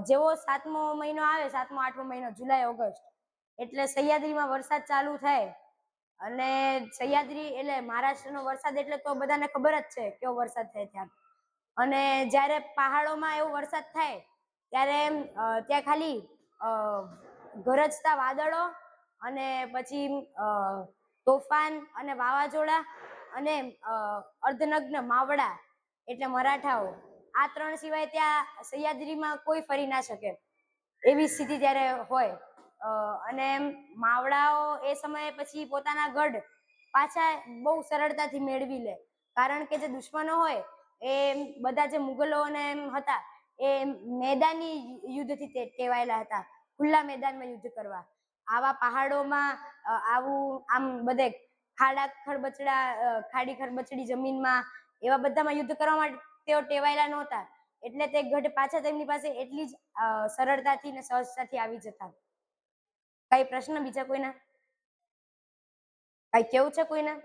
જેવો 7મો મહિનો આવે, 7મો 8મો મહિનો, જુલાઈ ઓગસ્ટ, એટલે સહ્યાદ્રીમાં વરસાદ ચાલુ થાય અને સહ્યાદ્રી એટલે મહારાષ્ટ્રનો વરસાદ એટલે તો બધાને ખબર જ છે કેવો વરસાદ થાય ત્યાં. અને જ્યારે પહાડોમાં એવો વરસાદ થાય ત્યારે ત્યાં ખાલી ગરજતા વાદળો અને પછી તોફાન અને વાવાઝોડા અને અર્ધનગ્ન માવડા એટલે મરાઠાઓ, આ 3 સિવાય ત્યાં સહ્યાદ્રીમાં કોઈ ફરી ના શકે એવી સ્થિતિ ત્યારે હોય. અને માવડાઓ એ સમયે પછી પોતાના ગઢ પાછા બહુ સરળતાથી મેળવી લે, કારણ કે જે દુશ્મનો હોય એ બધા જે મુગલો અને એમ હતા એ મેદાની યુદ્ધથી ટેવાયેલા હતા, ખુલ્લા મેદાનમાં યુદ્ધ કરવા. આવા પહાડોમાં આવું આમ બધે ખાડી ખરબચડી જમીનમાં એવા બધામાં યુદ્ધ કરવા માટે તેઓ ટેવાયેલા નહોતા, એટલે તે ગઢ પાછા તેમની પાસે એટલી જ સરળતાથી ને સહજતાથી આવી જતા. કઈ પ્રશ્ન બીજા કોઈના? કઈ કેવું છે કોઈના?